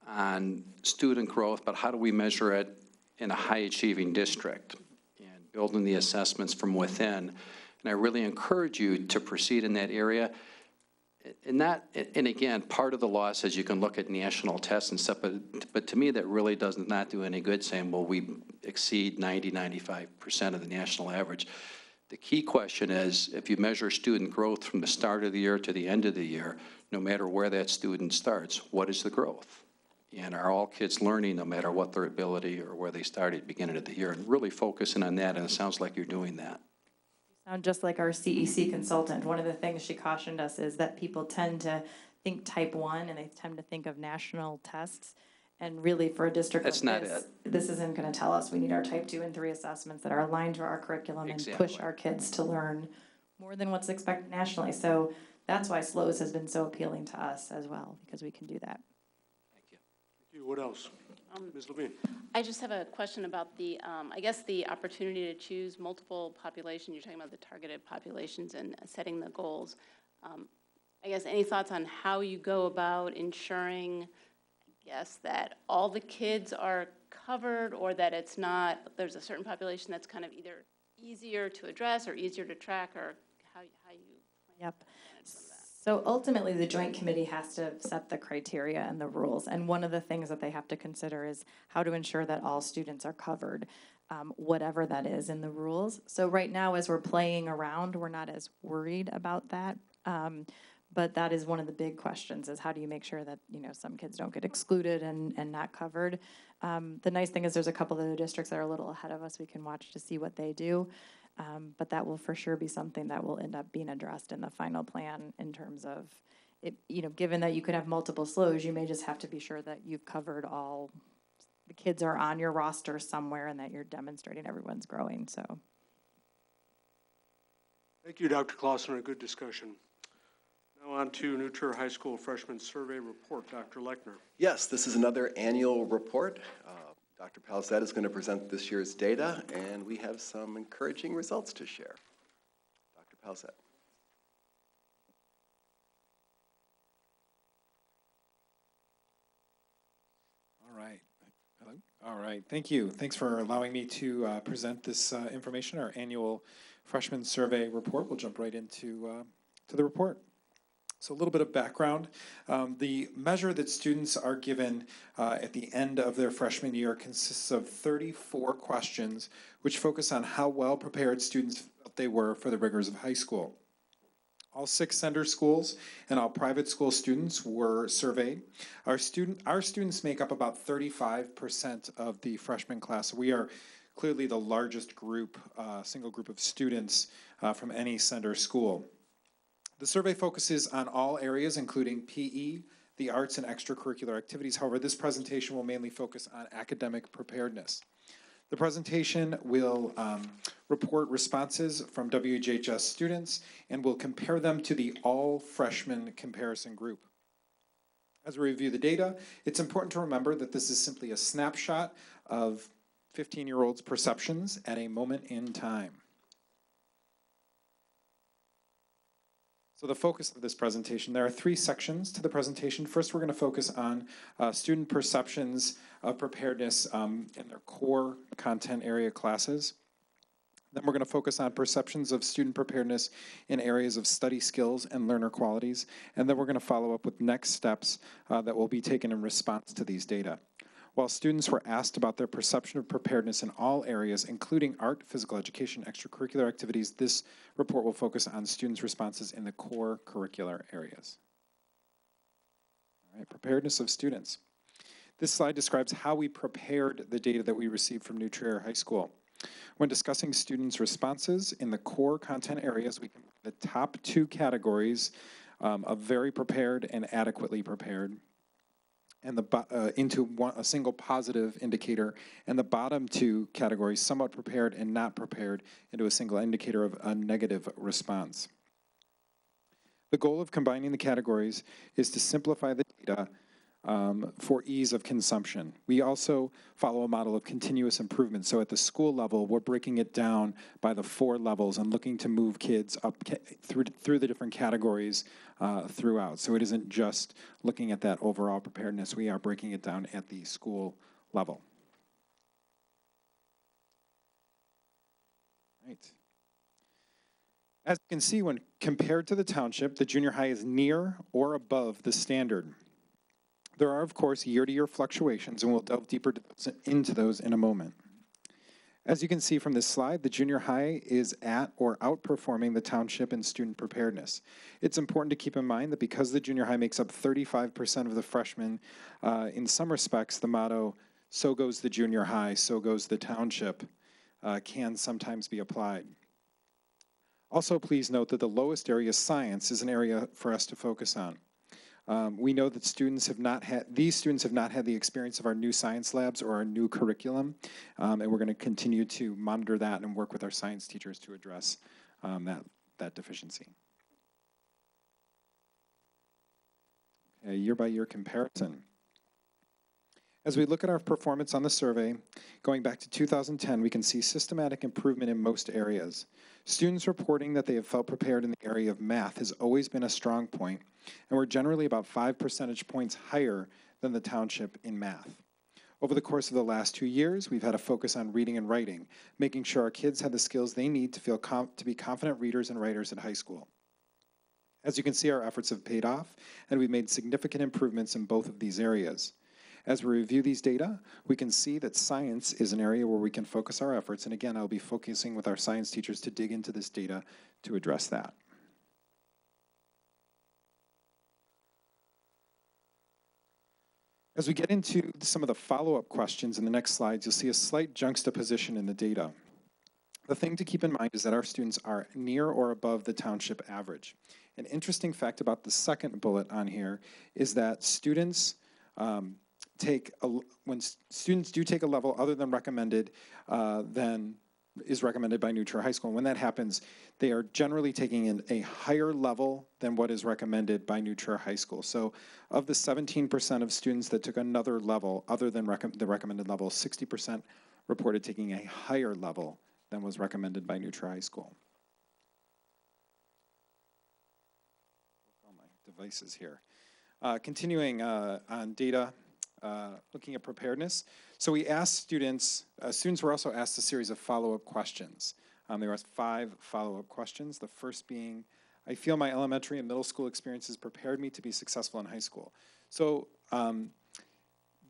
on student growth, but how do we measure it in a high-achieving district and building the assessments from within? And I really encourage you to proceed in that area. And again, part of the law says you can look at national tests and stuff, but to me that really does not do any good saying, well, we exceed 95% of the national average. The key question is, if you measure student growth from the start of the year to the end of the year, no matter where that student starts, what is the growth? And are all kids learning no matter what their ability or where they started at the beginning of the year? And really focusing on that, and it sounds like you're doing that. You sound just like our CEC consultant. One of the things she cautioned us is that people tend to think type 1 and they tend to think of national tests. And really, for a district That's like not this, it. this isn't going to tell us. We need our type 2 and 3 assessments that are aligned to our curriculum and push our kids to learn more than what's expected nationally. So that's why SLOS has been so appealing to us as well, because we can do that. Thank you. Thank you. What else? Ms. Levine. I just have a question about the, I guess, the opportunity to choose multiple populations. You're talking about the targeted populations and setting the goals. I guess any thoughts on how you go about ensuring, that all the kids are covered, or that it's not, there's a certain population that's kind of either easier to address or easier to track, or how you Yep. So ultimately, the Joint Committee has to set the criteria and the rules. And one of the things that they have to consider is how to ensure that all students are covered, whatever that is in the rules. So right now, as we're playing around, we're not as worried about that. But that is one of the big questions, is how do you make sure that, some kids don't get excluded and not covered. The nice thing is there's a couple of the districts that are a little ahead of us. We can watch to see what they do. But that will for sure be something that will end up being addressed in the final plan in terms of, it, given that you could have multiple SLOs, you may just have to be sure that you've covered all, the kids are on your roster somewhere and that you're demonstrating everyone's growing, so. Thank you, Dr. Clausen, a good discussion. Now on to New Trier High School Freshman Survey Report. Dr. Lechner. Yes, this is another annual report. Dr. Palzette is going to present this year's data, and we have some encouraging results to share. Dr. Palzette. All right. Hello. All right. Thank you. Thanks for allowing me to present this information, our annual freshman survey report. We'll jump right into to the report. So a little bit of background. The measure that students are given at the end of their freshman year consists of 34 questions, which focus on how well prepared students felt they were for the rigors of high school. All 6 sender schools and all private school students were surveyed. Our students make up about 35% of the freshman class. We are clearly the largest group, single group of students from any center school. The survey focuses on all areas, including PE, the arts, and extracurricular activities. However, this presentation will mainly focus on academic preparedness. The presentation will report responses from WHHS students and will compare them to the all freshman comparison group. As we review the data, it's important to remember that this is simply a snapshot of 15-year-olds' perceptions at a moment in time. So the focus of this presentation, there are 3 sections to the presentation. First, we're going to focus on student perceptions of preparedness in their core content area classes. Then we're going to focus on perceptions of student preparedness in areas of study skills and learner qualities. And then we're going to follow up with next steps that will be taken in response to these data. While students were asked about their perception of preparedness in all areas, including art, physical education, extracurricular activities, this report will focus on students' responses in the core curricular areas. All right, preparedness of students. This slide describes how we prepared the data that we received from New Trier High School. When discussing students' responses in the core content areas, we can the top 2 categories of very prepared and adequately prepared, and into a single positive indicator, and the bottom 2 categories, somewhat prepared and not prepared, into a single indicator of a negative response. The goal of combining the categories is to simplify the data for ease of consumption. We also follow a model of continuous improvement. So at the school level, we're breaking it down by the 4 levels and looking to move kids up through the different categories throughout. So it isn't just looking at that overall preparedness. We are breaking it down at the school level. Right. As you can see, when compared to the township, the junior high is near or above the standard. There are, of course, year-to-year fluctuations, and we'll delve deeper into those in a moment. As you can see from this slide, the junior high is at or outperforming the township in student preparedness. It's important to keep in mind that because the junior high makes up 35% of the freshmen, in some respects, the motto, "So goes the junior high, so goes the township," can sometimes be applied. Also, please note that the lowest area, science, is an area for us to focus on. We know that these students have not had the experience of our new science labs or our new curriculum, and we're going to continue to monitor that and work with our science teachers to address that deficiency. Okay, year-by-year comparison. As we look at our performance on the survey, going back to 2010, we can see systematic improvement in most areas. Students reporting that they have felt prepared in the area of math has always been a strong point, and we're generally about 5 percentage points higher than the township in math. Over the course of the last 2 years, we've had a focus on reading and writing, making sure our kids have the skills they need to be confident readers and writers at high school. As you can see, our efforts have paid off, and we've made significant improvements in both of these areas. As we review these data, we can see that science is an area where we can focus our efforts, and again, I'll be focusing with our science teachers to dig into this data to address that. As we get into some of the follow-up questions in the next slides, you'll see a slight juxtaposition in the data. The thing to keep in mind is that our students are near or above the township average. An interesting fact about the second bullet on here is that students when students do take a level other than recommended, than is recommended by New Trier High School. And when that happens, they are generally taking in a higher level than what is recommended by New Trier High School. So of the 17% of students that took another level other than the recommended level, 60% reported taking a higher level than was recommended by New Trier High School. All my devices here. Continuing on data, looking at preparedness. So we asked students were also asked a series of follow-up questions. They were asked 5 follow-up questions. The first being, I feel my elementary and middle school experiences prepared me to be successful in high school. So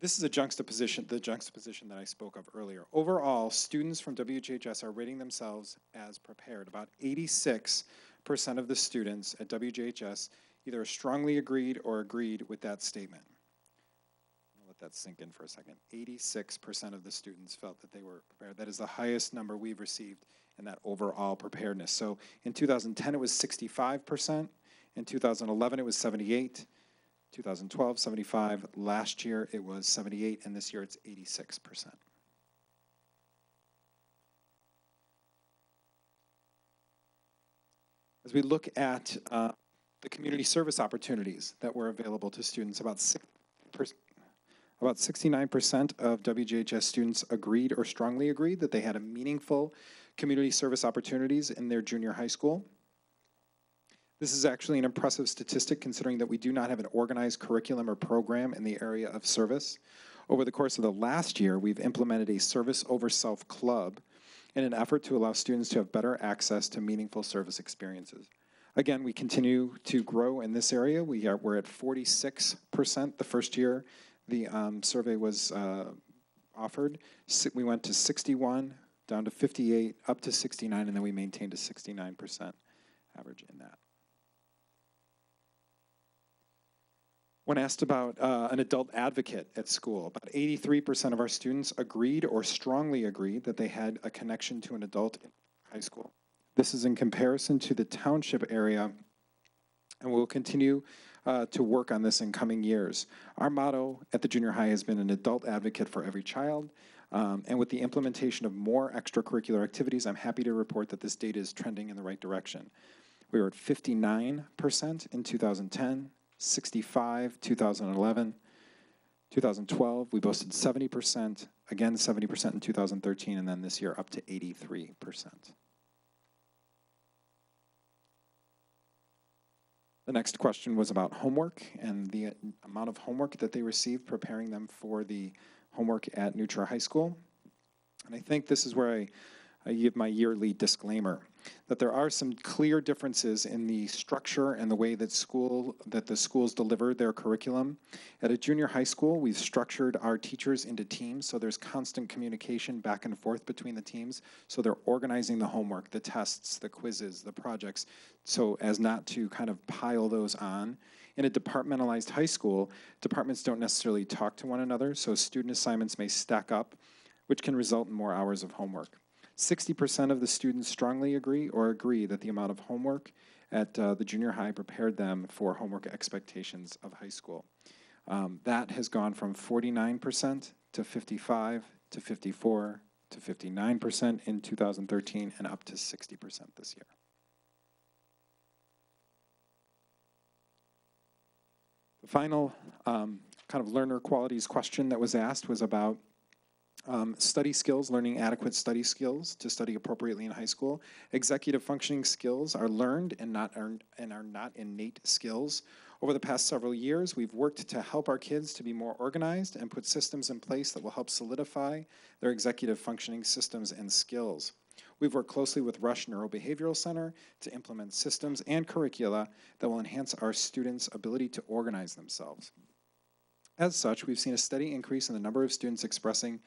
this is the juxtaposition that I spoke of earlier. Overall, students from WHHS are rating themselves as prepared. About 86% of the students at WHHS either strongly agreed or agreed with that statement. let that sink in for a second. 86% of the students felt that they were prepared. That is the highest number we've received in that overall preparedness. So in 2010, it was 65%. In 2011, it was 78. 2012, 75. Last year, it was 78, and this year it's 86%. As we look at the community service opportunities that were available to students, about 69% of WJHS students agreed or strongly agreed that they had a meaningful community service opportunities in their junior high school. This is actually an impressive statistic considering that we do not have an organized curriculum or program in the area of service. Over the course of the last year, we've implemented a Service Over Self Club in an effort to allow students to have better access to meaningful service experiences. Again, we continue to grow in this area. We're at 46% the first year the survey was offered. We went to 61, down to 58, up to 69, and then we maintained a 69% average in that. When asked about an adult advocate at school, about 83% of our students agreed or strongly agreed that they had a connection to an adult in high school. This is in comparison to the township area, and we'll continue to work on this in coming years. Our motto at the junior high has been an adult advocate for every child, and with the implementation of more extracurricular activities, I'm happy to report that this data is trending in the right direction. We were at 59% in 2010, 65, 2011, 2012, we boasted 70%, again 70% in 2013, and then this year up to 83%. The next question was about homework and the amount of homework that they received preparing them for the homework at New Trier High School. And I think this is where I give my yearly disclaimer, that there are some clear differences in the structure and the way that the schools deliver their curriculum. At a junior high school, we've structured our teachers into teams, so there's constant communication back and forth between the teams, so they're organizing the homework, the tests, the quizzes, the projects, so as not to kind of pile those on. In a departmentalized high school, departments don't necessarily talk to one another, so student assignments may stack up, which can result in more hours of homework. 60% of the students strongly agree or agree that the amount of homework at the junior high prepared them for homework expectations of high school. That has gone from 49% to 55% to 54% to 59% in 2013 and up to 60% this year. The final kind of learner qualities question that was asked was about study skills, learning adequate study skills to study appropriately in high school. Executive functioning skills are learned and are not innate skills. Over the past several years, we've worked to help our kids to be more organized and put systems in place that will help solidify their executive functioning systems and skills. We've worked closely with Rush Neurobehavioral Center to implement systems and curricula that will enhance our students' ability to organize themselves. As such, we've seen a steady increase in the number of students expressing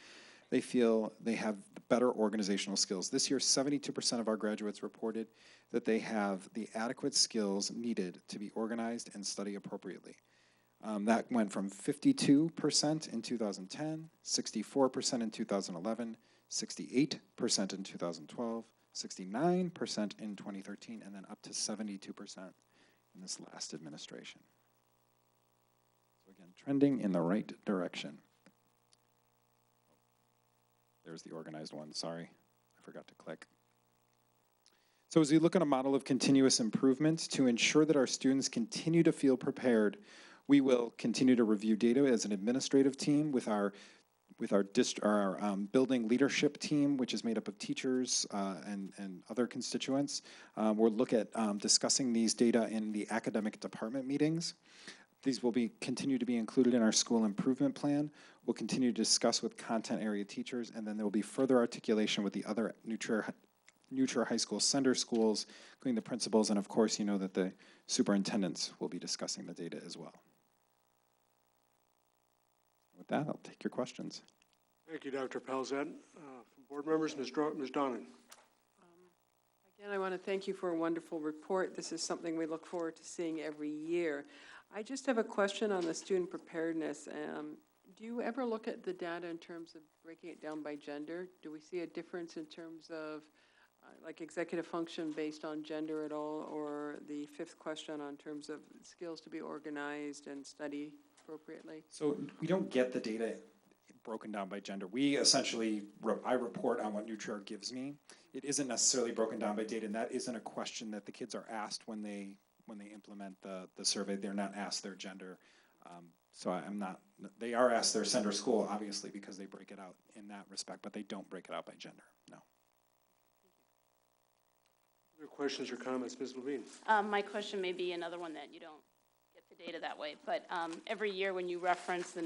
they feel they have better organizational skills. This year, 72% of our graduates reported that they have the adequate skills needed to be organized and study appropriately. That went from 52% in 2010, 64% in 2011, 68% in 2012, 69% in 2013, and then up to 72% in this last administration. So again, trending in the right direction. There's the organized one, sorry, I forgot to click. So as we look at a model of continuous improvement to ensure that our students continue to feel prepared, we will continue to review data as an administrative team with our building leadership team, which is made up of teachers and other constituents. We'll look at discussing these data in the academic department meetings. These will continue to be included in our school improvement plan. We'll continue to discuss with content area teachers, and then there will be further articulation with the other New Trier High School sender schools, including the principals, and of course, you know that the superintendents will be discussing the data as well. With that, I'll take your questions. Thank you, Dr. Pelzet. From board members, Ms. Donnan. Again, I want to thank you for a wonderful report. This is something we look forward to seeing every year. I just have a question on the student preparedness. Do you ever look at the data in terms of breaking it down by gender? Do we see a difference in terms of like executive function based on gender at all, or the fifth question on terms of skills to be organized and study appropriately? So we don't get the data broken down by gender. We essentially, I report on what Nutrior gives me. It isn't necessarily broken down by data, and that isn't a question that the kids are asked when they implement the survey. They're not asked their gender. So I'm not, they are asked their sender school, obviously, because they break it out in that respect, but they don't break it out by gender, no. Other questions or comments, Ms. Levine? My question may be another one that you don't get the data that way, but every year when you reference the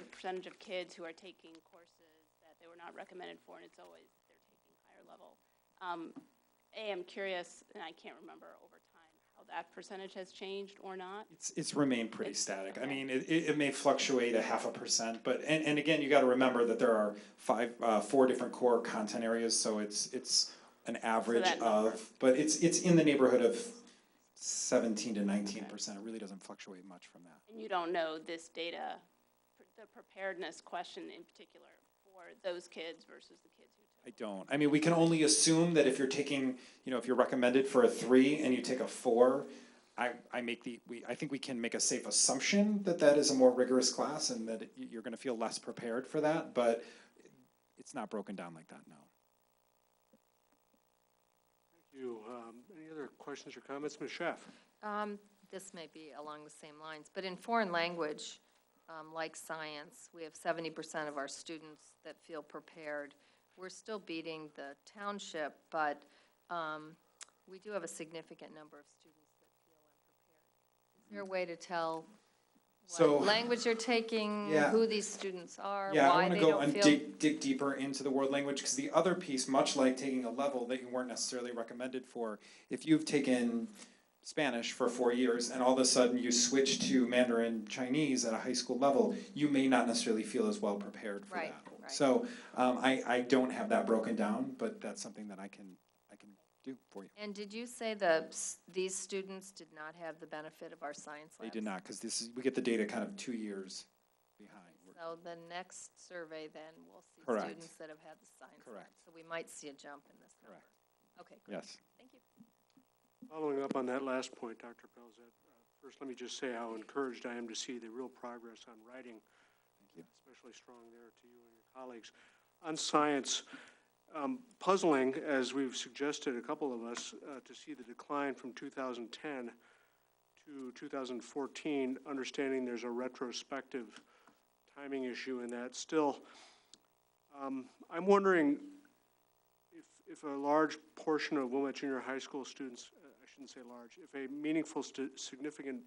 percentage of kids who are taking courses that they were not recommended for, and it's always they're taking higher level. I'm curious, and I can't remember over time how that percentage has changed or not. It's remained pretty static. Okay. I mean, it may fluctuate 0.5%, but and again, you got to remember that there are four different core content areas, so it's an average of, but it's in the neighborhood of 17 to 19%. It really doesn't fluctuate much from that. And you don't know this data, the preparedness question in particular for those kids versus the kids who took. I don't. I mean, we can only assume that if you're taking, if you're recommended for a 3 and you take a 4, I think we can make a safe assumption that that is a more rigorous class and that you're going to feel less prepared for that, but it's not broken down like that, no. Thank you. Any other questions or comments, Ms. Schaff? This may be along the same lines, but in foreign language, like science, we have 70% of our students that feel prepared. We're still beating the township, but we do have a significant number of students that feel unprepared. Is there a way to tell what language you're taking, who these students are, why they don't feel? Yeah, I want to go and dig deeper into the world language, because the other piece, much like taking a level that you weren't necessarily recommended for, if you've taken Spanish for 4 years and all of a sudden you switch to Mandarin Chinese at a high school level, you may not necessarily feel as well prepared for that. Right. So I don't have that broken down, but that's something that I can do for you. And did you say these students did not have the benefit of our science labs? They did not, because we get the data kind of 2 years behind. So the next survey then we'll see students that have had the science labs. So we might see a jump in this number. Okay, great. Yes. Thank you. Following up on that last point, Dr. Pelzet, first let me just say how encouraged I am to see the real progress on writing. Thank you. Especially strong there to you and your colleagues. On science, puzzling, as we've suggested, a couple of us, to see the decline from 2010 to 2014, understanding there's a retrospective timing issue in that. Still, I'm wondering if a large portion of Wilmette Junior High School students, I shouldn't say large, if a meaningful, significant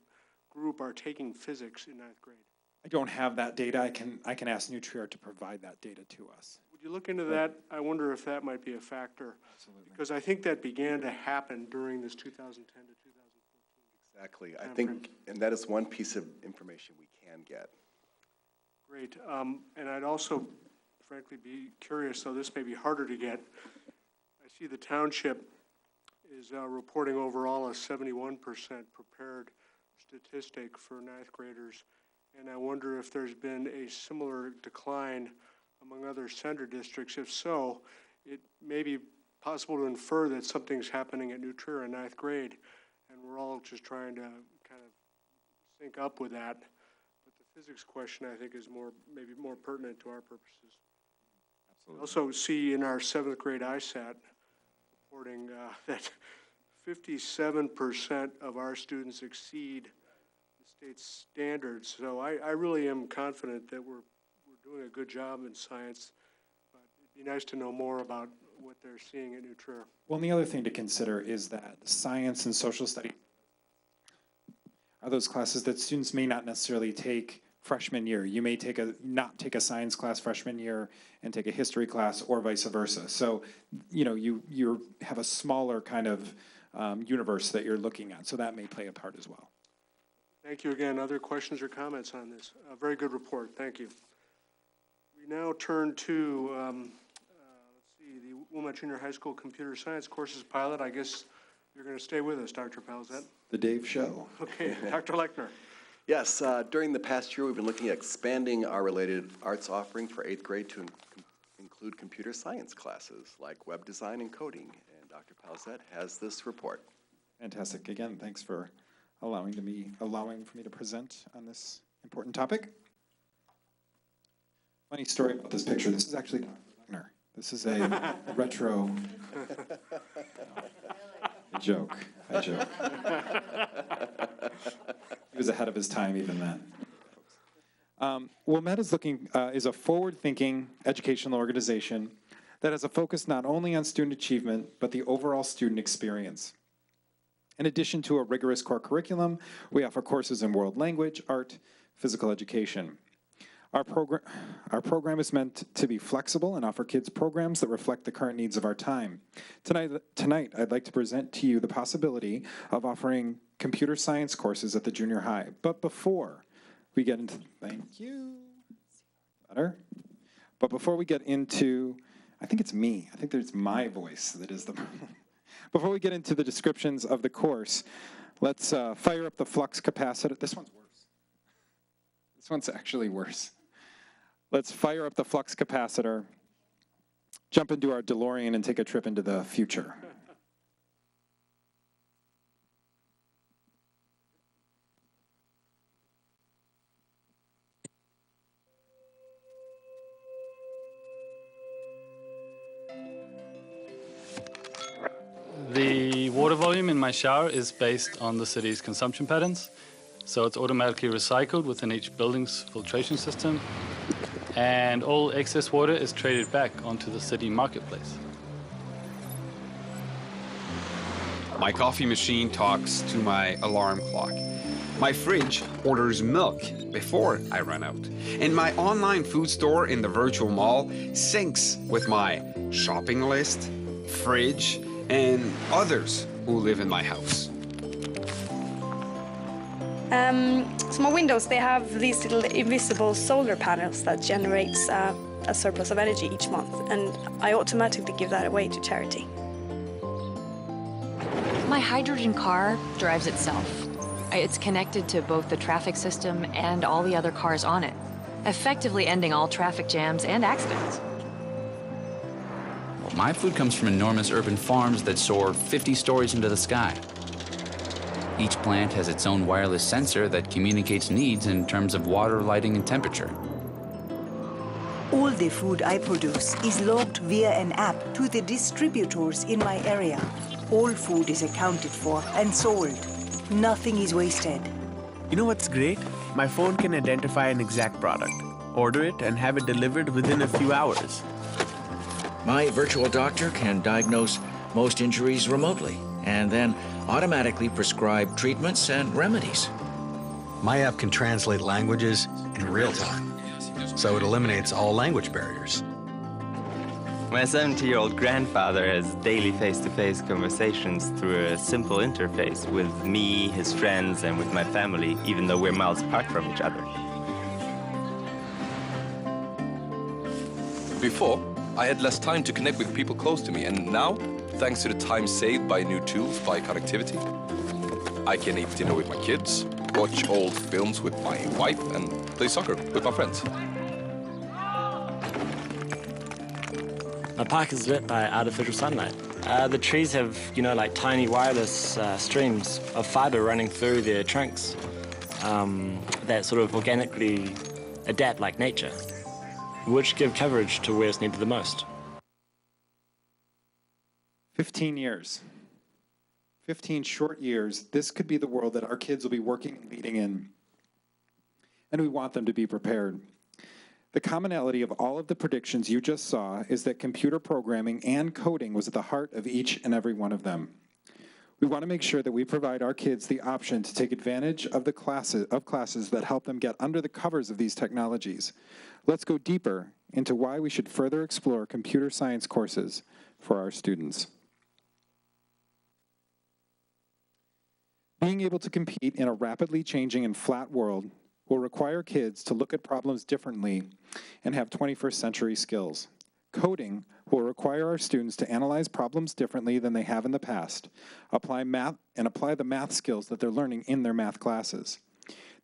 group are taking physics in 9th grade. I don't have that data. I can ask Nutrior to provide that data to us. Would you look into that? I wonder if that might be a factor. Absolutely. Because I think that began to happen during this 2010 to 2014. Exactly. I think, and that is one piece of information we can get. Great. And I'd also, frankly, be curious, though this may be harder to get. I see the township is reporting overall a 71% prepared statistic for 9th graders. And I wonder if there's been a similar decline among other sender districts. If so, it may be possible to infer that something's happening at Nutrior in 9th grade, and we're all just trying to kind of sync up with that. But the physics question, I think, is maybe more pertinent to our purposes. Absolutely. Also see in our 7th grade ISAT reporting that 57% of our students exceed state standards. So I really am confident that we're doing a good job in science, but it'd be nice to know more about what they're seeing at Nutrior. Well, and the other thing to consider is that science and social studies are those classes that students may not necessarily take freshman year. You may not take a science class freshman year and take a history class, or vice versa. So, you have a smaller kind of universe that you're looking at. So that may play a part as well. Thank you again. Other questions or comments on this? A very good report. Thank you. We now turn to, let's see, the Wilmette Junior High School Computer Science Courses Pilot. I guess you're going to stay with us, Dr. Pelzet. The Dave Show. Okay, Dr. Lechner. Yes, during the past year, we've been looking at expanding our related arts offering for 8th grade to include computer science classes like web design and coding. And Dr. Pausette has this report. Fantastic. Again, thanks for allowing for me to present on this important topic. Funny story about this picture. This is actually Dr. Wagner. This is a retro. I joke. He was ahead of his time even then. WillMed is a forward-thinking educational organization that has a focus not only on student achievement, but the overall student experience. In addition to a rigorous core curriculum, we offer courses in world language, art, physical education. Our program is meant to be flexible and offer kids programs that reflect the current needs of our time. Tonight, I'd like to present to you the possibility of offering computer science courses at the junior high. But before we get into, thank you, better. But before we get into, I think it's me. I think there's my voice that is the problem. Before we get into the descriptions of the course, let's fire up the flux capacitor. This one's worse. This one's actually worse. Let's fire up the flux capacitor, jump into our DeLorean, and take a trip into the future. The water volume in my shower is based on the city's consumption patterns. So it's automatically recycled within each building's filtration system. And all excess water is traded back onto the city marketplace. My coffee machine talks to my alarm clock. My fridge orders milk before I run out. And my online food store in the virtual mall syncs with my shopping list, fridge, and others who live in my house. So my windows, they have these little invisible solar panels that generates a surplus of energy each month, and I automatically give that away to charity. My hydrogen car drives itself. It's connected to both the traffic system and all the other cars on it, effectively ending all traffic jams and accidents. Well, my food comes from enormous urban farms that soar 50 stories into the sky. Each plant has its own wireless sensor that communicates needs in terms of water, lighting, and temperature. All the food I produce is logged via an app to the distributors in my area. All food is accounted for and sold. Nothing is wasted. You know what's great? My phone can identify an exact product, order it, and have it delivered within a few hours. My virtual doctor can diagnose most injuries remotely and then automatically prescribe treatments and remedies. My app can translate languages in real time, so it eliminates all language barriers. My 70-year-old grandfather has daily face-to-face conversations through a simple interface with me, his friends, and with my family, even though we're miles apart from each other. Before, I had less time to connect with people close to me, and now, thanks to the time saved by new tools, by connectivity, I can eat dinner with my kids, watch old films with my wife, and play soccer with my friends. My park is lit by artificial sunlight. The trees have, like tiny wireless streams of fiber running through their trunks that sort of organically adapt like nature, which give coverage to where it's needed the most. 15 years. 15 short years. This could be the world that our kids will be working and leading in. And we want them to be prepared. The commonality of all of the predictions you just saw is that computer programming and coding was at the heart of each and every one of them. We want to make sure that we provide our kids the option to take advantage of the classes that help them get under the covers of these technologies. Let's go deeper into why we should further explore computer science courses for our students. Being able to compete in a rapidly changing and flat world will require kids to look at problems differently and have 21st century skills. Coding will require our students to analyze problems differently than they have in the past, apply the math skills that they're learning in their math classes.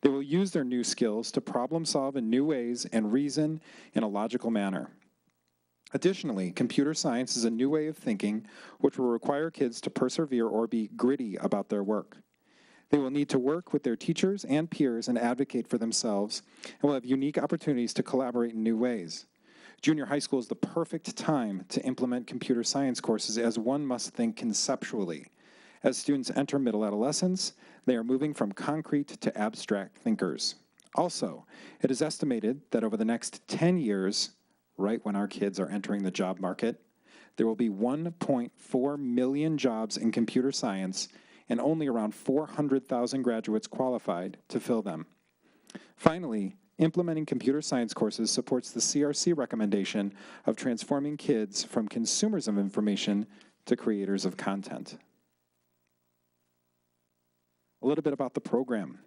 They will use their new skills to problem solve in new ways and reason in a logical manner. Additionally, computer science is a new way of thinking which will require kids to persevere or be gritty about their work. They will need to work with their teachers and peers and advocate for themselves, and will have unique opportunities to collaborate in new ways. Junior high school is the perfect time to implement computer science courses, as one must think conceptually. As students enter middle adolescence, they are moving from concrete to abstract thinkers. Also, it is estimated that over the next 10 years, right when our kids are entering the job market, there will be 1.4 million jobs in computer science and only around 400,000 graduates qualified to fill them. Finally, implementing computer science courses supports the CRC recommendation of transforming kids from consumers of information to creators of content. A little bit about the program.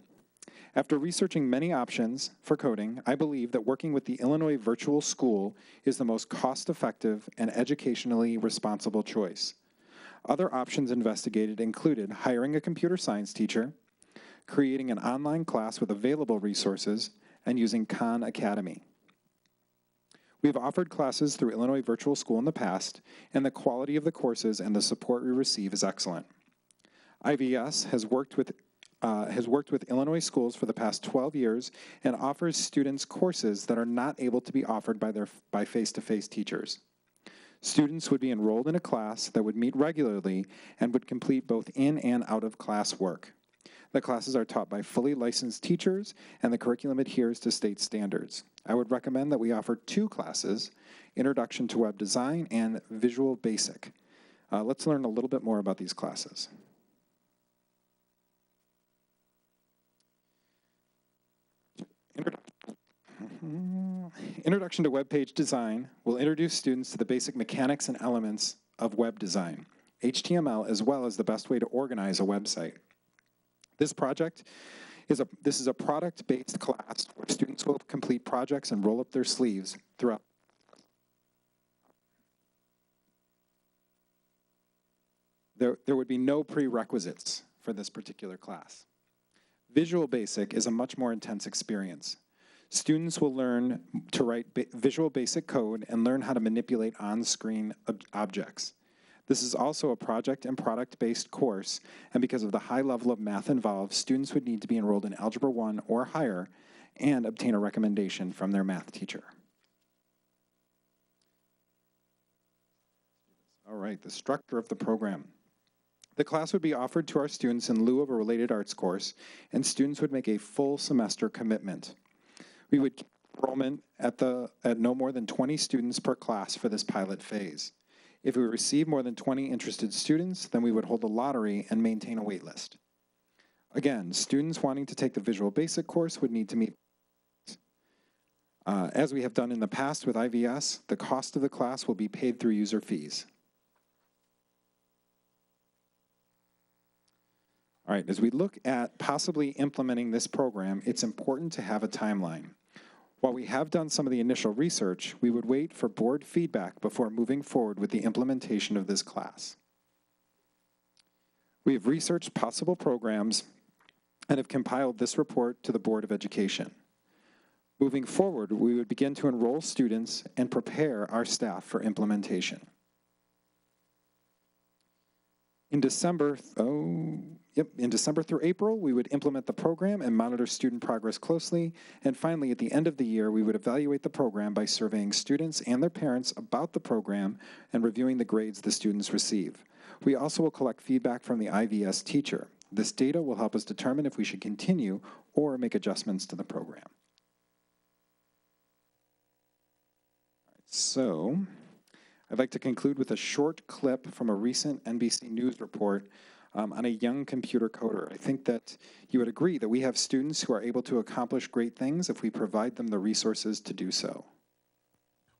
After researching many options for coding, I believe that working with the Illinois Virtual School is the most cost-effective and educationally responsible choice. Other options investigated included hiring a computer science teacher, creating an online class with available resources, and using Khan Academy. We have offered classes through Illinois Virtual School in the past, and the quality of the courses and the support we receive is excellent. IVS has worked with Illinois schools for the past 12 years and offers students courses that are not able to be offered by face-to-face teachers. Students would be enrolled in a class that would meet regularly and would complete both in and out of class work. The classes are taught by fully licensed teachers, and the curriculum adheres to state standards. I would recommend that we offer 2 classes, Introduction to Web Design and Visual Basic. Let's learn a little bit more about these classes. Introduction to Web Page Design will introduce students to the basic mechanics and elements of web design, HTML, as well as the best way to organize a website. This is a product-based class where students will complete projects and roll up their sleeves throughout. There would be no prerequisites for this particular class. Visual Basic is a much more intense experience. Students will learn to write Visual Basic code and learn how to manipulate on-screen objects. This is also a project and product-based course, and because of the high level of math involved, students would need to be enrolled in Algebra 1 or higher and obtain a recommendation from their math teacher. All right, the structure of the program. The class would be offered to our students in lieu of a related arts course, and students would make a full semester commitment. We would keep enrollment at no more than 20 students per class for this pilot phase. If we receive more than 20 interested students, then we would hold a lottery and maintain a wait list. Again, students wanting to take the Visual Basic course would need to meet. As we have done in the past with IVS, the cost of the class will be paid through user fees. All right, as we look at possibly implementing this program, it's important to have a timeline. While we have done some of the initial research, we would wait for board feedback before moving forward with the implementation of this class. We have researched possible programs and have compiled this report to the Board of Education. Moving forward, we would begin to enroll students and prepare our staff for implementation. In December through April, we would implement the program and monitor student progress closely. And finally, at the end of the year, we would evaluate the program by surveying students and their parents about the program and reviewing the grades the students receive. We also will collect feedback from the IVS teacher. This data will help us determine if we should continue or make adjustments to the program. So, I'd like to conclude with a short clip from a recent NBC News report on a young computer coder. I think that you would agree that we have students who are able to accomplish great things if we provide them the resources to do so.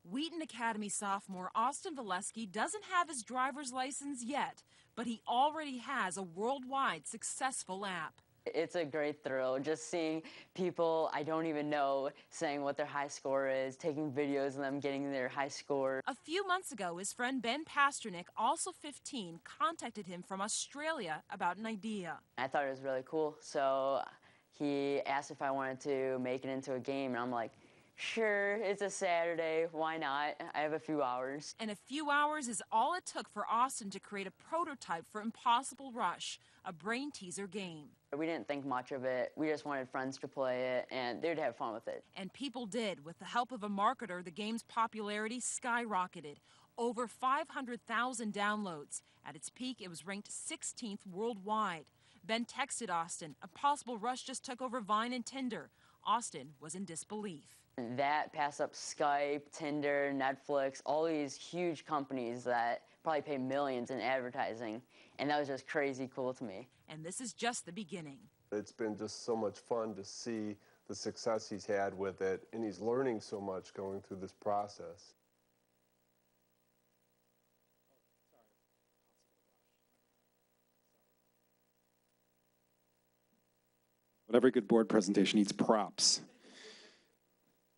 Wheaton Academy sophomore Austin Valesky doesn't have his driver's license yet, but he already has a worldwide successful app. It's a great thrill just seeing people I don't even know saying what their high score is, taking videos of them getting their high score. A few months ago, his friend Ben Pasternak, also 15, contacted him from Australia about an idea. I thought it was really cool, so he asked if I wanted to make it into a game, and I'm like, sure, it's a Saturday, why not? I have a few hours. And a few hours is all it took for Austin to create a prototype for Impossible Rush, a brain teaser game. We didn't think much of it. We just wanted friends to play it, and they'd have fun with it. And people did. With the help of a marketer, the game's popularity skyrocketed. Over 500,000 downloads. At its peak, it was ranked 16th worldwide. Ben texted Austin. Impossible Rush just took over Vine and Tinder. Austin was in disbelief. That passed up Skype, Tinder, Netflix, all these huge companies that probably pay millions in advertising. And that was just crazy cool to me. And this is just the beginning. It's been just so much fun to see the success he's had with it, and he's learning so much going through this process. But every good board presentation needs props.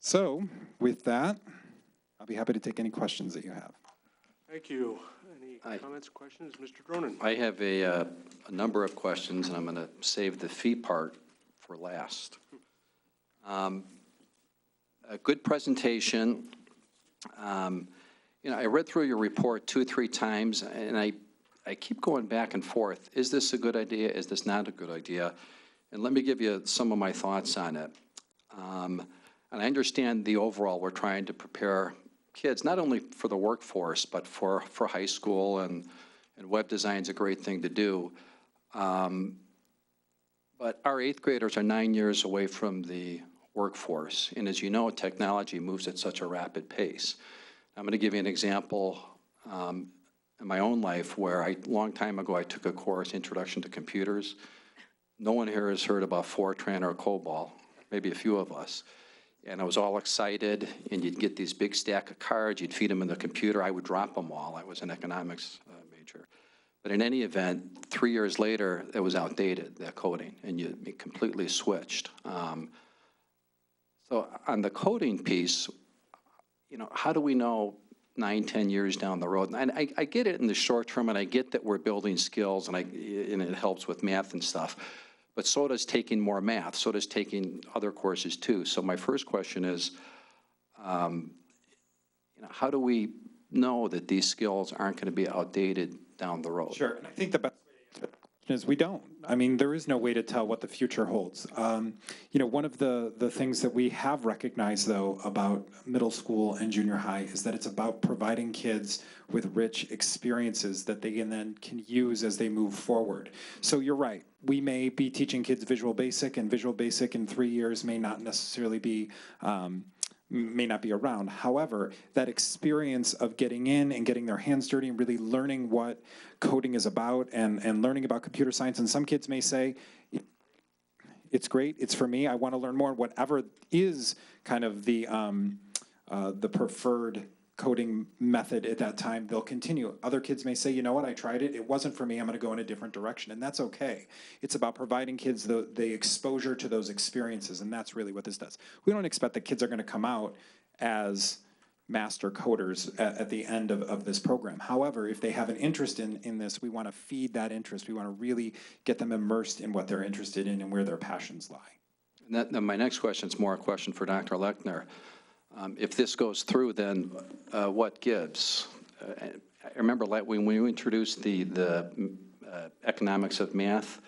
So, with that, I'll be happy to take any questions that you have. Thank you. Any comments, questions? Mr. Dronin. I have a number of questions, and I'm going to save the fee part for last. A good presentation. You know, I read through your report 2 or 3 times, and I keep going back and forth. Is this a good idea? Is this not a good idea? And let me give you some of my thoughts on it. And I understand the overall, we're trying to prepare kids, not only for the workforce, but for high school, and web design is a great thing to do. But our 8th graders are 9 years away from the workforce. And as you know, technology moves at such a rapid pace. I'm going to give you an example in my own life where a long time ago I took a course, Introduction to Computers. No one here has heard about Fortran or COBOL, maybe a few of us. And I was all excited, and you'd get these big stack of cards, you'd feed them in the computer, I would drop them all. I was an economics major. But in any event, 3 years later, it was outdated, that coding, and you completely switched. So on the coding piece, you know, how do we know 9, 10 years down the road? And I get it in the short term, and I get that we're building skills, and it helps with math and stuff. But so does taking more math, so does taking other courses too. So my first question is, you know, how do we know that these skills aren't going to be outdated down the road? Sure, and I think the best way to answer that question is we don't. I mean, there is no way to tell what the future holds. You know, one of the things that we have recognized, though, about middle school and junior high is that it's about providing kids with rich experiences that they then can use as they move forward. So you're right. We may be teaching kids Visual Basic, and Visual Basic in 3 years may not necessarily be around. However, that experience of getting in and getting their hands dirty and really learning what coding is about and learning about computer science, and some kids may say, it's great, it's for me, I want to learn more, whatever is kind of the preferred coding method at that time, they'll continue. Other kids may say, you know what, I tried it, it wasn't for me, I'm going to go in a different direction, and that's okay. It's about providing kids the exposure to those experiences, and that's really what this does. We don't expect that kids are going to come out as master coders at the end of this program. However, if they have an interest in this, we want to feed that interest. We want to really get them immersed in what they're interested in and where their passions lie. And my next question is more a question for Dr. Lechner. If this goes through, then what gives? I remember when we introduced the economics of math,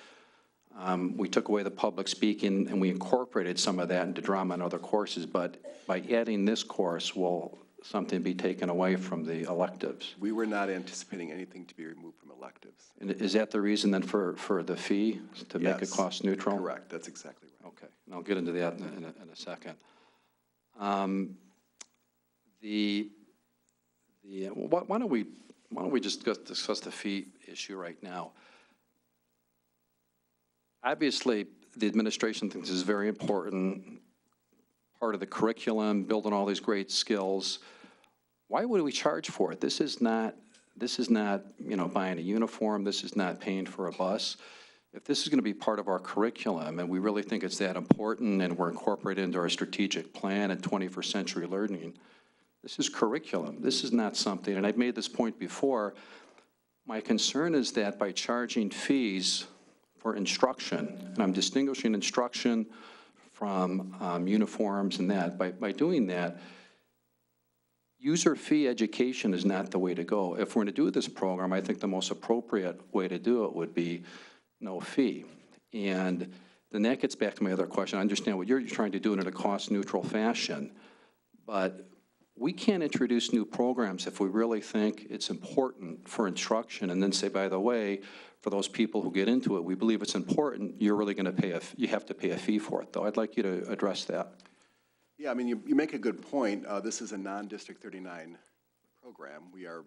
we took away the public speaking and we incorporated some of that into drama and other courses, but by adding this course, will something be taken away from the electives? We were not anticipating anything to be removed from electives. And is that the reason then for the fee, to make it cost neutral? Correct, that's exactly right. Okay, and I'll get into that in a second. Why don't we just discuss the fee issue right now? Obviously, the administration thinks this is very important, part of the curriculum, building all these great skills. Why would we charge for it? This is not, you know, buying a uniform. This is not paying for a bus. If this is going to be part of our curriculum and we really think it's that important and we're incorporated into our strategic plan and 21st century learning, this is curriculum. This is not something, and I've made this point before, my concern is that by charging fees for instruction, and I'm distinguishing instruction from uniforms and that. By doing that, user fee education is not the way to go. If we're going to do this program, I think the most appropriate way to do it would be no fee. And then that gets back to my other question. I understand what you're trying to do in a cost-neutral fashion, but we can't introduce new programs if we really think it's important for instruction and then say, by the way, for those people who get into it, we believe it's important, you're really going to pay you have to pay a fee for it, though. I'd like you to address that. Yeah, I mean, you make a good point. This is a non-District 39 program. We are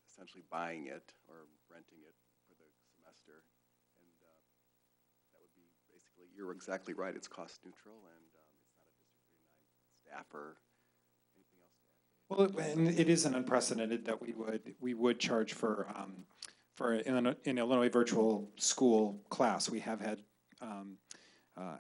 essentially buying it or renting it for the semester. And that would be basically, you're exactly right, it's cost neutral, and it's not a District 39 staff or anything else to add. Well, and it is an unprecedented that we would charge for an Illinois virtual school class. We have had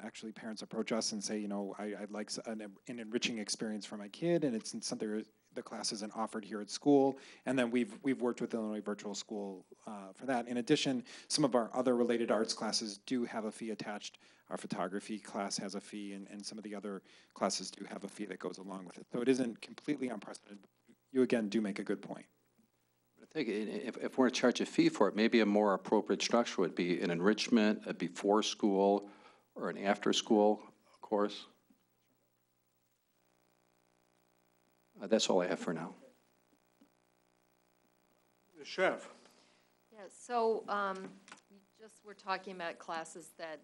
actually parents approach us and say, you know, I'd like an enriching experience for my kid, and it's something the class isn't offered here at school. And then we've worked with Illinois Virtual School for that. In addition, some of our other related arts classes do have a fee attached. Our photography class has a fee, and some of the other classes do have a fee that goes along with it. So it isn't completely unprecedented. You again do make a good point. I think if we're going to charge a fee for it, maybe a more appropriate structure would be an enrichment, a before school, or an after school course. That's all I have for now. The chef. Yeah, so we just were talking about classes that,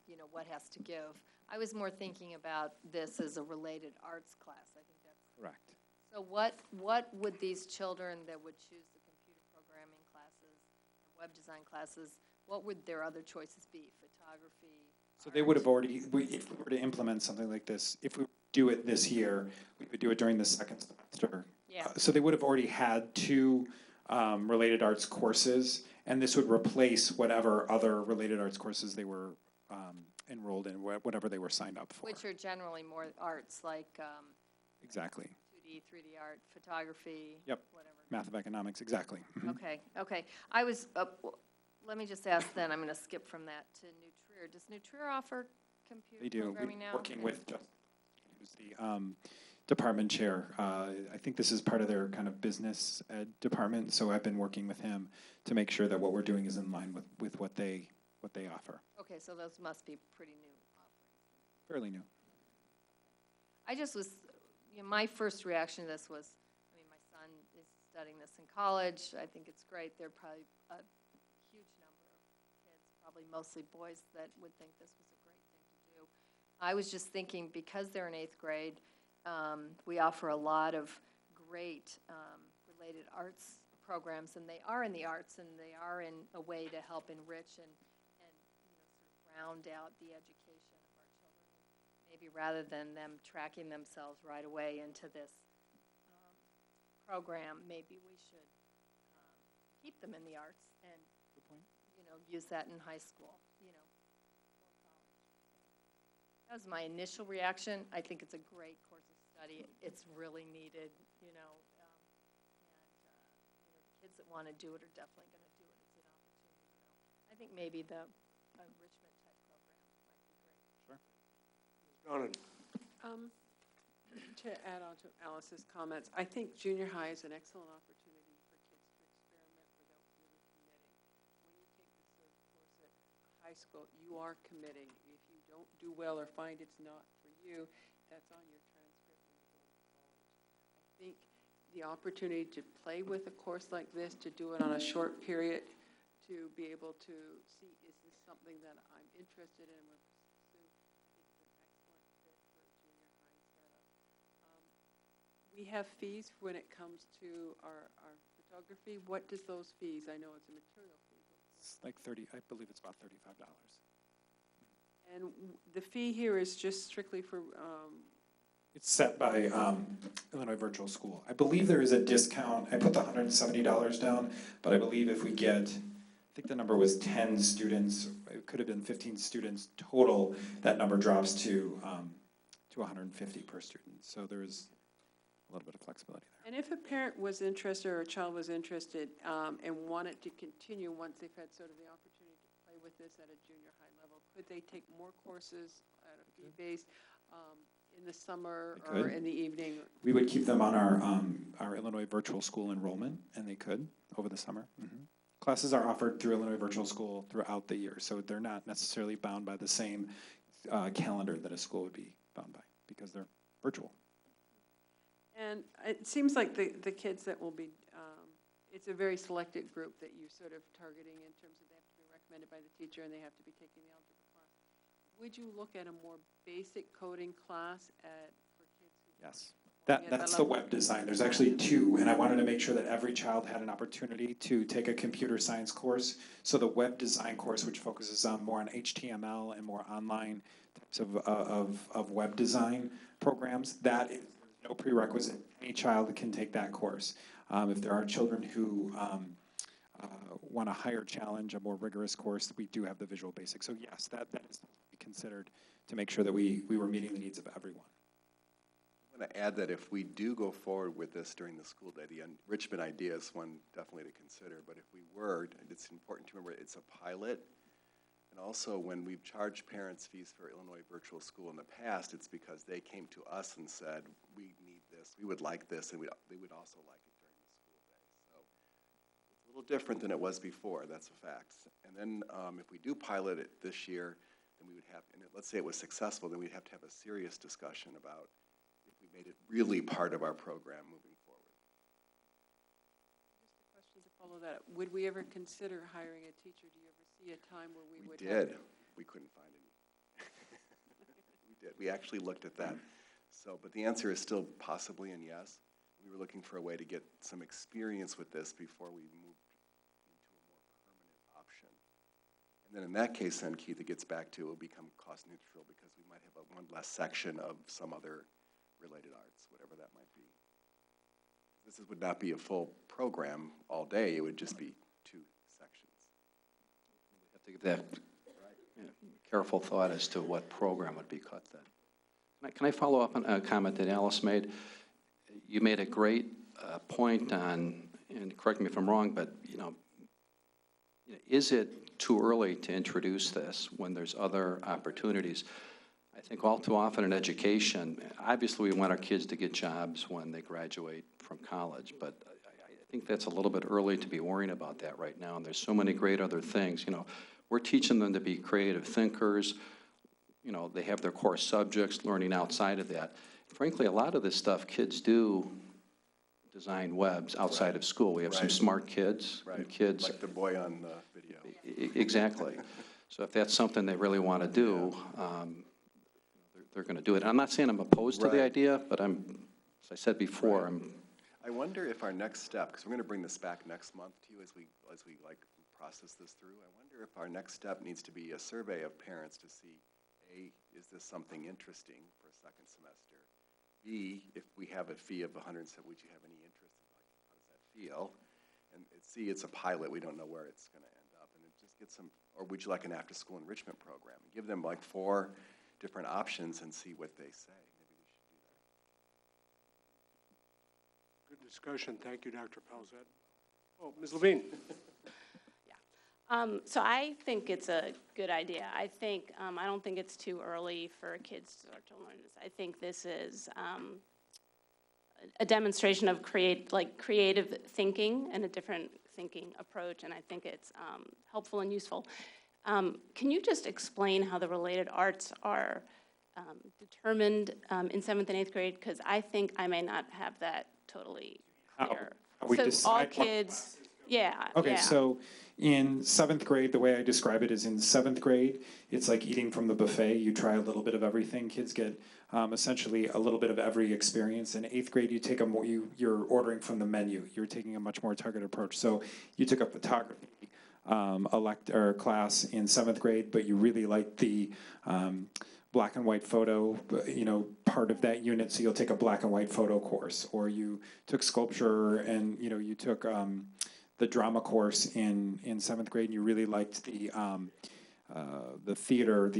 you know, what has to give. I was more thinking about this as a related arts class. I think that's correct. So what would these children that would choose the computer programming classes and web design classes, what would their other choices be? Photography? So they would have already, if we were to implement something like this, if we do it this year, we would do it during the second semester. Yeah. So they would have already had 2 related arts courses, and this would replace whatever other related arts courses they were enrolled in, whatever they were signed up for. Which are generally more arts, like exactly. 2D, 3D art, photography, Yep. whatever. Math of economics, exactly. Okay, okay. I was, let me just ask then, I'm going to skip from that to New Trier. Does New Trier offer computer They do. programming now? Working with Justin, who's the department chair. I think this is part of their kind of business ed department, so I've been working with him to make sure that what we're doing is in line with what they offer. Okay, so those must be pretty new offerings. Fairly new. I just was, you know, my first reaction to this was, I mean, my son is studying this in college. I think it's great. There are probably a huge number of kids, probably mostly boys, that would think this was a great thing to do. I was just thinking, because they're in 8th grade, we offer a lot of great related arts programs, and they are in the arts, and they are in a way to help enrich and you know, sort of round out the education of our children. Maybe rather than them tracking themselves right away into this program, maybe we should keep them in the arts and, you know, use that in high school, you know, or college. That was my initial reaction. I think it's a great course of study. It's really needed, you know, and you know, the kids that want to do it are definitely going to do it. It's an opportunity, you know. I think maybe the enrichment type program might be great. Sure. Ms. Donnan. To add on to Alice's comments, I think junior high is an excellent opportunity for kids to experiment without really committing. When you take this sort of course at high school, you are committing. If you don't do well or find it's not for you, that's on your transcript when you go to college. I think the opportunity to play with a course like this, to do it on a short period, to be able to see, is this something that I'm interested in and will pursue, I think is an excellent fit for a junior high setup. We have fees when it comes to our photography. What does those fees? I know it's a material fee. It's like 30, I believe it's about $35. And the fee here is just strictly for... It's set by Illinois Virtual School. I believe there is a discount. I put the $170 down, but I believe if we get, I think the number was 10 students, it could have been 15 students total, that number drops to 150 per student. So there is a little bit of flexibility there. And if a parent was interested or a child was interested and wanted to continue once they've had sort of the opportunity to play with this at a junior high level? Could they take more courses at a fee-based in the summer They or could. in the evening? We would keep them on our Illinois Virtual School enrollment, and they could over the summer. Classes are offered through Illinois Virtual School throughout the year, so they're not necessarily bound by the same calendar that a school would be bound by because they're virtual. And it seems like the kids that will be, it's a very selected group that you're sort of targeting in terms of they have to be recommended by the teacher and they have to be taking the algebra class. Would you look at a more basic coding class for kids who? Yes. That's the web design. There's actually two, and I wanted to make sure that every child had an opportunity to take a computer science course. So the web design course, which focuses on more on HTML and more online types of web design programs, that is no prerequisite. Any child can take that course. If there are children who want a higher challenge, a more rigorous course, we do have the Visual Basics. So yes, that is considered to make sure that we were meeting the needs of everyone. I want to add that if we do go forward with this during the school day, the enrichment idea is one definitely to consider, but if we were, it's important to remember it's a pilot. And also, when we've charged parents fees for Illinois Virtual School in the past, it's because they came to us and said, we need this, we would like this, and they would also like it during the school day. So it's a little different than it was before, that's a fact. And then if we do pilot it this year, then we would have, and let's say it was successful, then we'd have to have a serious discussion about if we made it really part of our program moving forward. Just a question to follow that up. Would we ever consider hiring a teacher? Do you ever see a time where we would did. We couldn't find any. We did. We actually looked at that. So, but the answer is still possibly and yes. We were looking for a way to get some experience with this before we moved into a more permanent option. And then in that case, then, Keith, it gets back to it will become cost neutral because we might have one less section of some other related arts, whatever that might be. This would not be a full program all day. It would just be 2 sections. We have to give that careful thought as to what program would be cut then. Can I follow up on a comment that Alice made? You made a great point on, and correct me if I'm wrong, but is it too early to introduce this when there's other opportunities? I think all too often in education, obviously we want our kids to get jobs when they graduate from college, but I think that's a little bit early to be worrying about that right now, and there's so many great other things. We're teaching them to be creative thinkers. They have their core subjects, learning outside of that. Frankly, a lot of this stuff kids do design webs outside of school. We have some smart kids. Right. And kids. Like the boy on the video. Exactly. So if that's something they really want to do, they're going to do it. I'm not saying I'm opposed to the idea, but as I said before, I wonder if our next step, because we're going to bring this back next month to you as we process this through. I wonder if our next step needs to be a survey of parents to see, A, is this something interesting for a second semester? B, if we have a fee of $107, would you have any interest in how does that feel? And C, it's a pilot. We don't know where it's going to end up. And it just gets some, or would you like an after-school enrichment program? And give them 4 different options and see what they say. Maybe we should do that. Good discussion. Thank you, Dr. Pelzet. Oh, Ms. Levine. So I think it's a good idea. I don't think it's too early for kids to start to learn this. I think this is a demonstration of creative thinking and a different thinking approach, and I think it's helpful and useful. Can you just explain how the related arts are determined in 7th and 8th grade? Because I think I may not have that totally clear. So all kids, Okay, so in 7th grade, the way I describe it is in 7th grade, it's like eating from the buffet. You try a little bit of everything. Kids get essentially a little bit of every experience. In 8th grade, you take you're ordering from the menu. You're taking a much more targeted approach. So you took a photography class in 7th grade, but you really liked the black and white photo, part of that unit. So you'll take a black and white photo course, or you took sculpture and you took the drama course in 7th grade, and you really liked the theater,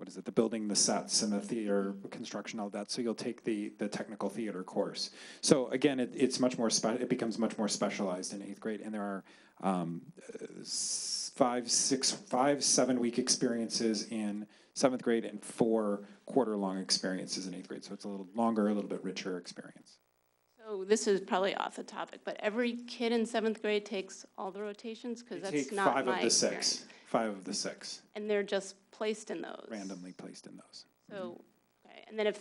the building, the sets, and the theater construction, all that. So you'll take the technical theater course. So again, it becomes much more specialized in 8th grade, and there are 7-week experiences in 7th grade and 4 quarter-long experiences in 8th grade. So it's a little longer, a little bit richer experience. So this is probably off the topic, but every kid in 7th grade takes all the rotations? Because that's not my experience. 5 of the 6. And they're just placed in those? Randomly placed in those. So, okay, and then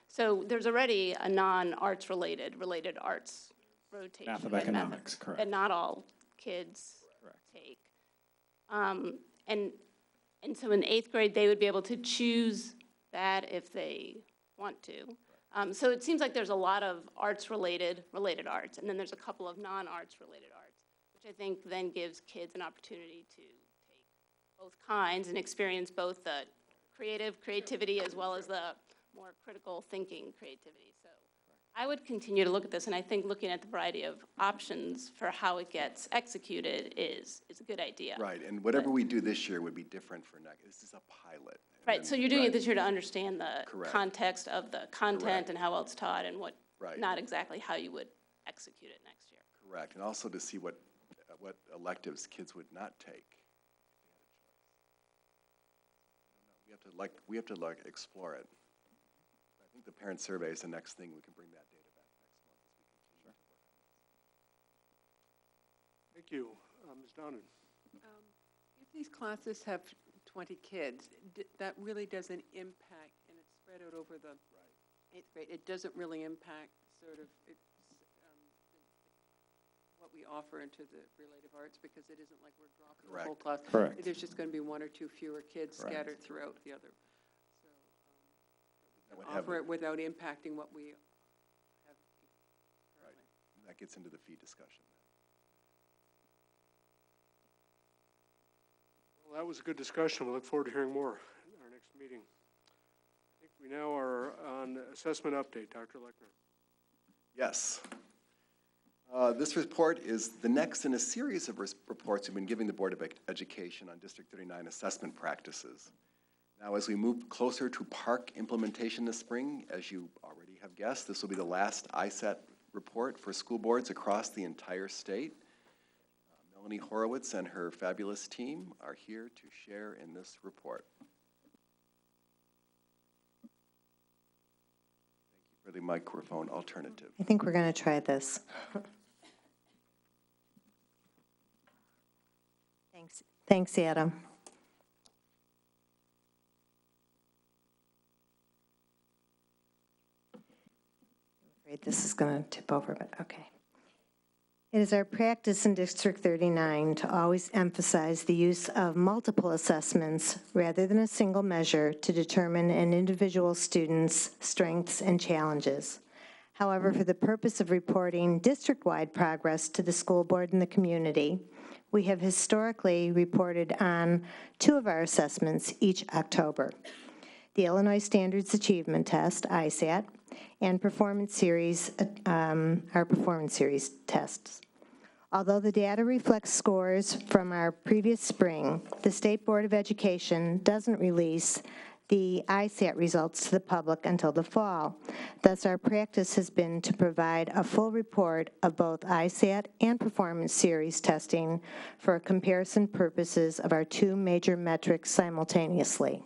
so there's already a non-arts related arts rotation. Math of economics, correct. That not all kids take. And so in 8th grade, they would be able to choose that if they want to. So it seems like there's a lot of arts-related arts, and then there's a couple of non-arts-related arts, which I think then gives kids an opportunity to take both kinds and experience both the creativity as well as the more critical thinking creativity. So I would continue to look at this, and I think looking at the variety of options for how it gets executed is a good idea. Right, and whatever we do this year would be different for next. This is a pilot. Right, so you're doing it this year to understand the context of the content and how well it's taught and what, not exactly how you would execute it next year. Correct, and also to see what electives kids would not take. We have to explore it. I think the parent survey is the next thing. We can bring that data back next month as we continue to work on this. Thank you. Ms. Downen. If these classes have 20 kids, that really doesn't impact, and it's spread out over the 8th grade, it doesn't really impact sort of what we offer into the relative arts, because it isn't like we're dropping the whole class. Correct. There's just going to be 1 or 2 fewer kids scattered throughout the other. So we can offer it without impacting what we have currently. That gets into the fee discussion. Well, that was a good discussion. We look forward to hearing more at our next meeting. I think we now are on assessment update. Dr. Lechner. Yes. This report is the next in a series of reports we've been giving the Board of Education on District 39 assessment practices. Now, as we move closer to park implementation this spring, as you already have guessed, this will be the last ISAT report for school boards across the entire state. Melanie Horowitz and her fabulous team are here to share in this report. Thank you for the microphone alternative. I think we're going to try this. Thanks, Adam. I'm afraid this is going to tip over, but okay. It is our practice in District 39 to always emphasize the use of multiple assessments rather than a single measure to determine an individual student's strengths and challenges. However, for the purpose of reporting district-wide progress to the school board and the community, we have historically reported on 2 of our assessments each October: the Illinois Standards Achievement Test, ISAT, and Performance Series, our Performance Series tests. Although the data reflects scores from our previous spring, the State Board of Education doesn't release the ISAT results to the public until the fall. Thus, our practice has been to provide a full report of both ISAT and Performance Series testing for comparison purposes of our 2 major metrics simultaneously.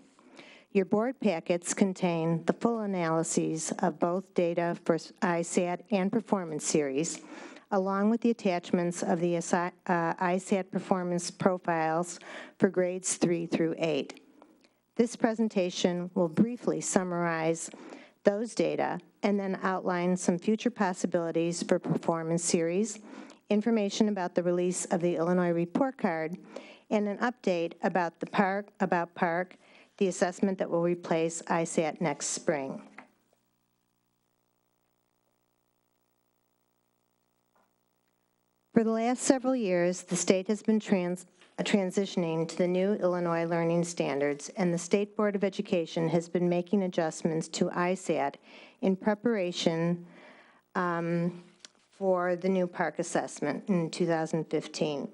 Your board packets contain the full analyses of both data for ISAT and Performance Series, along with the attachments of the ISAT performance profiles for grades 3 through 8. This presentation will briefly summarize those data and then outline some future possibilities for Performance Series, information about the release of the Illinois Report Card, and an update about PARC, the assessment that will replace ISAT next spring. For the last several years, the state has been transitioning to the new Illinois Learning Standards, and the State Board of Education has been making adjustments to ISAT in preparation for the new PARC assessment in 2015.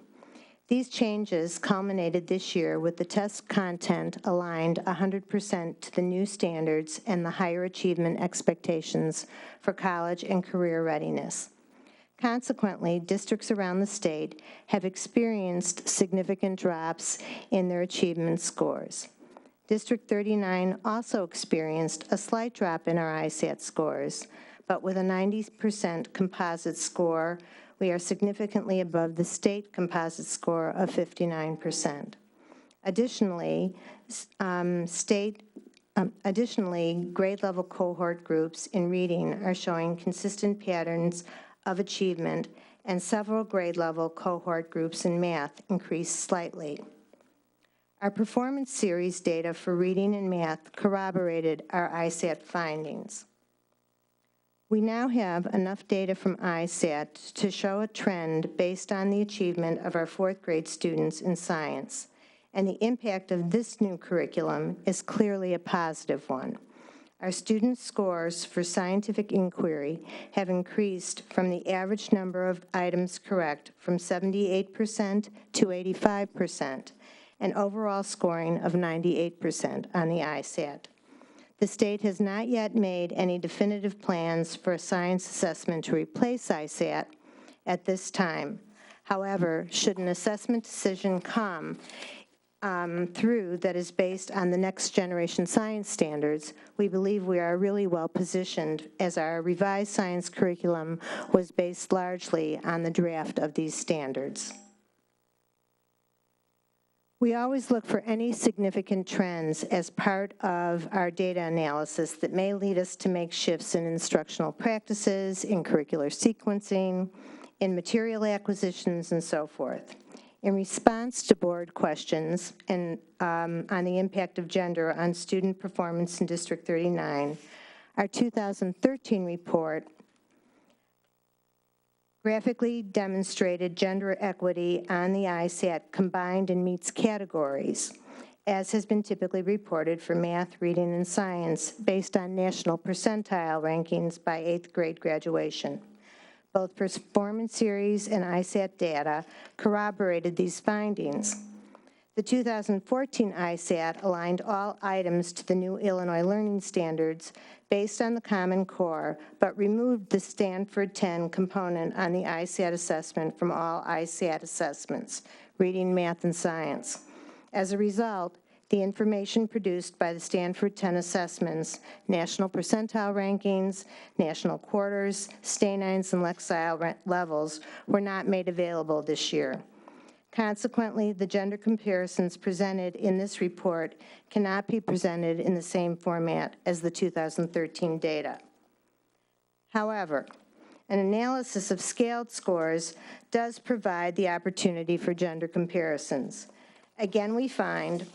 These changes culminated this year with the test content aligned 100% to the new standards and the higher achievement expectations for college and career readiness. Consequently, districts around the state have experienced significant drops in their achievement scores. District 39 also experienced a slight drop in our ISAT scores, but with a 90% composite score, we are significantly above the state composite score of 59%. Additionally, grade level cohort groups in reading are showing consistent patterns of achievement, and several grade level cohort groups in math increased slightly. Our performance series data for reading and math corroborated our ISAT findings. We now have enough data from ISAT to show a trend based on the achievement of our fourth grade students in science, and the impact of this new curriculum is clearly a positive one. Our students' scores for scientific inquiry have increased from the average number of items correct from 78% to 85%, and overall scoring of 98% on the ISAT. The state has not yet made any definitive plans for a science assessment to replace ISAT at this time. However, should an assessment decision come through that is based on the next generation science standards, we believe we are really well positioned, as our revised science curriculum was based largely on the draft of these standards. We always look for any significant trends as part of our data analysis that may lead us to make shifts in instructional practices, in curricular sequencing, in material acquisitions, and so forth. In response to board questions and on the impact of gender on student performance in District 39, our 2013 report graphically demonstrated gender equity on the ISAT combined and meets categories, as has been typically reported for math, reading, and science based on national percentile rankings by 8th grade graduation. Both performance series and ISAT data corroborated these findings. The 2014 ISAT aligned all items to the new Illinois Learning Standards based on the Common Core, but removed the Stanford 10 component on the ISAT assessment from all ISAT assessments, reading, math, and science. As a result, the information produced by the Stanford 10 assessments, national percentile rankings, national quarters, Stanines, and Lexile levels were not made available this year. Consequently, the gender comparisons presented in this report cannot be presented in the same format as the 2013 data. However, an analysis of scaled scores does provide the opportunity for gender comparisons. Again, we find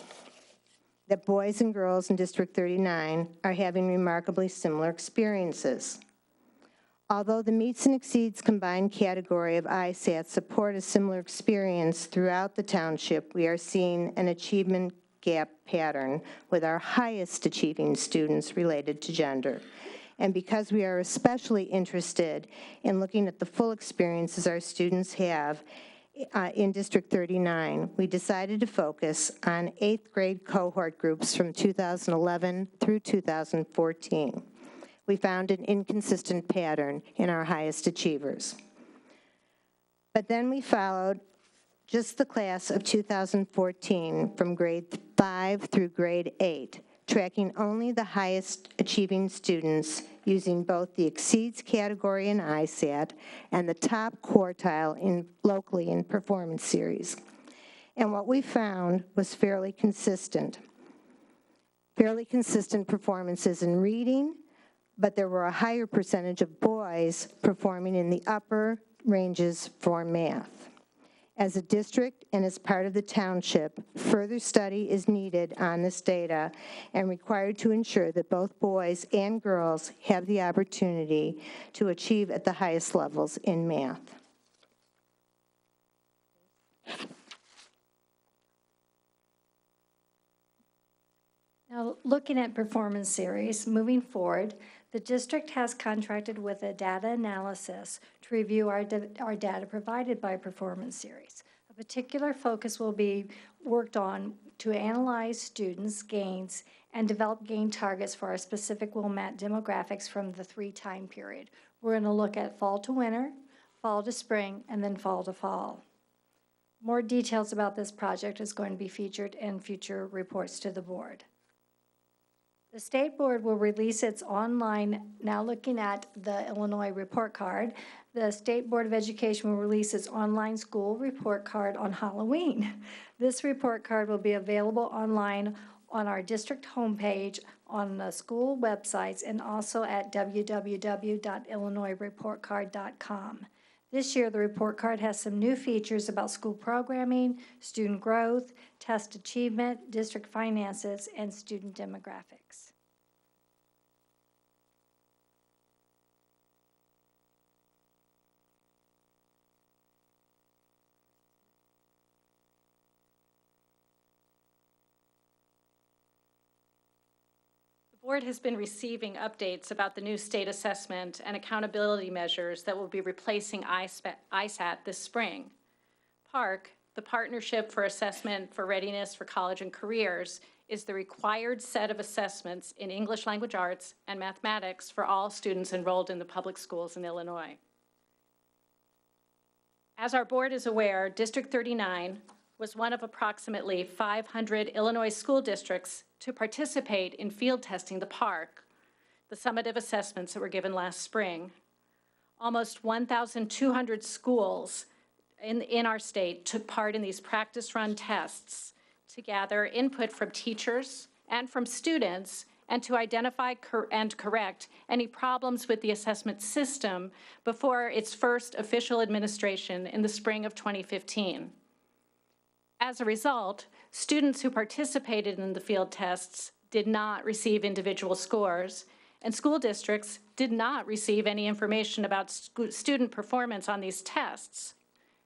that boys and girls in District 39 are having remarkably similar experiences. Although the meets and exceeds combined category of ISAT support a similar experience throughout the township, we are seeing an achievement gap pattern with our highest achieving students related to gender. And because we are especially interested in looking at the full experiences our students have in District 39, we decided to focus on 8th grade cohort groups from 2011 through 2014. We found an inconsistent pattern in our highest achievers. But then we followed just the class of 2014 from grade 5 through grade 8, tracking only the highest achieving students using both the exceeds category in ISAT and the top quartile locally in performance series. And what we found was fairly consistent performances in reading, but there were a higher percentage of boys performing in the upper ranges for math. As a district and as part of the township, further study is needed on this data and required to ensure that both boys and girls have the opportunity to achieve at the highest levels in math. Now, looking at performance series, moving forward, the district has contracted with a data analysis to review our data provided by performance series. A particular focus will be worked on to analyze students' gains and develop gain targets for our specific Wilmette demographics from the 3 time period. We're going to look at fall to winter, fall to spring, and then fall to fall. More details about this project is going to be featured in future reports to the board. The State Board will release its online, now looking at the Illinois report card, the State Board of Education will release its online school report card on Halloween. This report card will be available online on our district homepage, on the school websites, and also at www.illinoisreportcard.com. This year, the report card has some new features about school programming, student growth, test achievement, district finances, and student demographics. The board has been receiving updates about the new state assessment and accountability measures that will be replacing ISAT this spring. PARC, the Partnership for Assessment for Readiness for College and Careers, is the required set of assessments in English language arts and mathematics for all students enrolled in the public schools in Illinois. As our board is aware, District 39 was one of approximately 500 Illinois school districts to participate in field testing the PARC, the summative assessments that were given last spring. Almost 1,200 schools in our state took part in these practice run tests to gather input from teachers and from students and to identify and correct any problems with the assessment system before its first official administration in the spring of 2015. As a result, students who participated in the field tests did not receive individual scores, and school districts did not receive any information about student performance on these tests.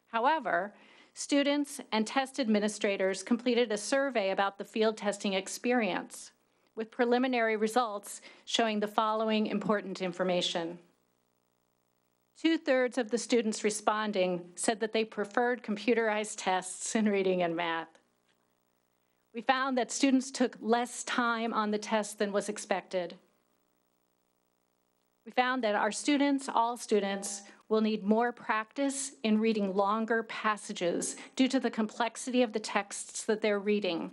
However, students and test administrators completed a survey about the field testing experience, with preliminary results showing the following important information. 2/3 of the students responding said that they preferred computerized tests in reading and math. We found that students took less time on the test than was expected. We found that our students, all students, will need more practice in reading longer passages due to the complexity of the texts that they're reading,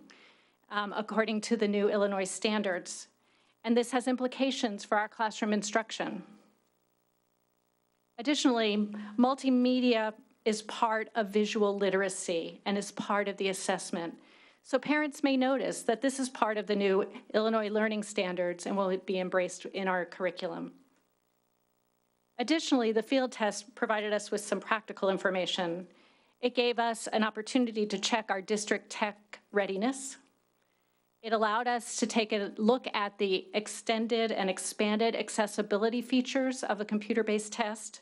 according to the new Illinois standards. And this has implications for our classroom instruction. Additionally, multimedia is part of visual literacy and is part of the assessment. So parents may notice that this is part of the new Illinois learning standards and will be embraced in our curriculum. Additionally, the field test provided us with some practical information. It gave us an opportunity to check our district tech readiness. It allowed us to take a look at the extended and expanded accessibility features of a computer-based test.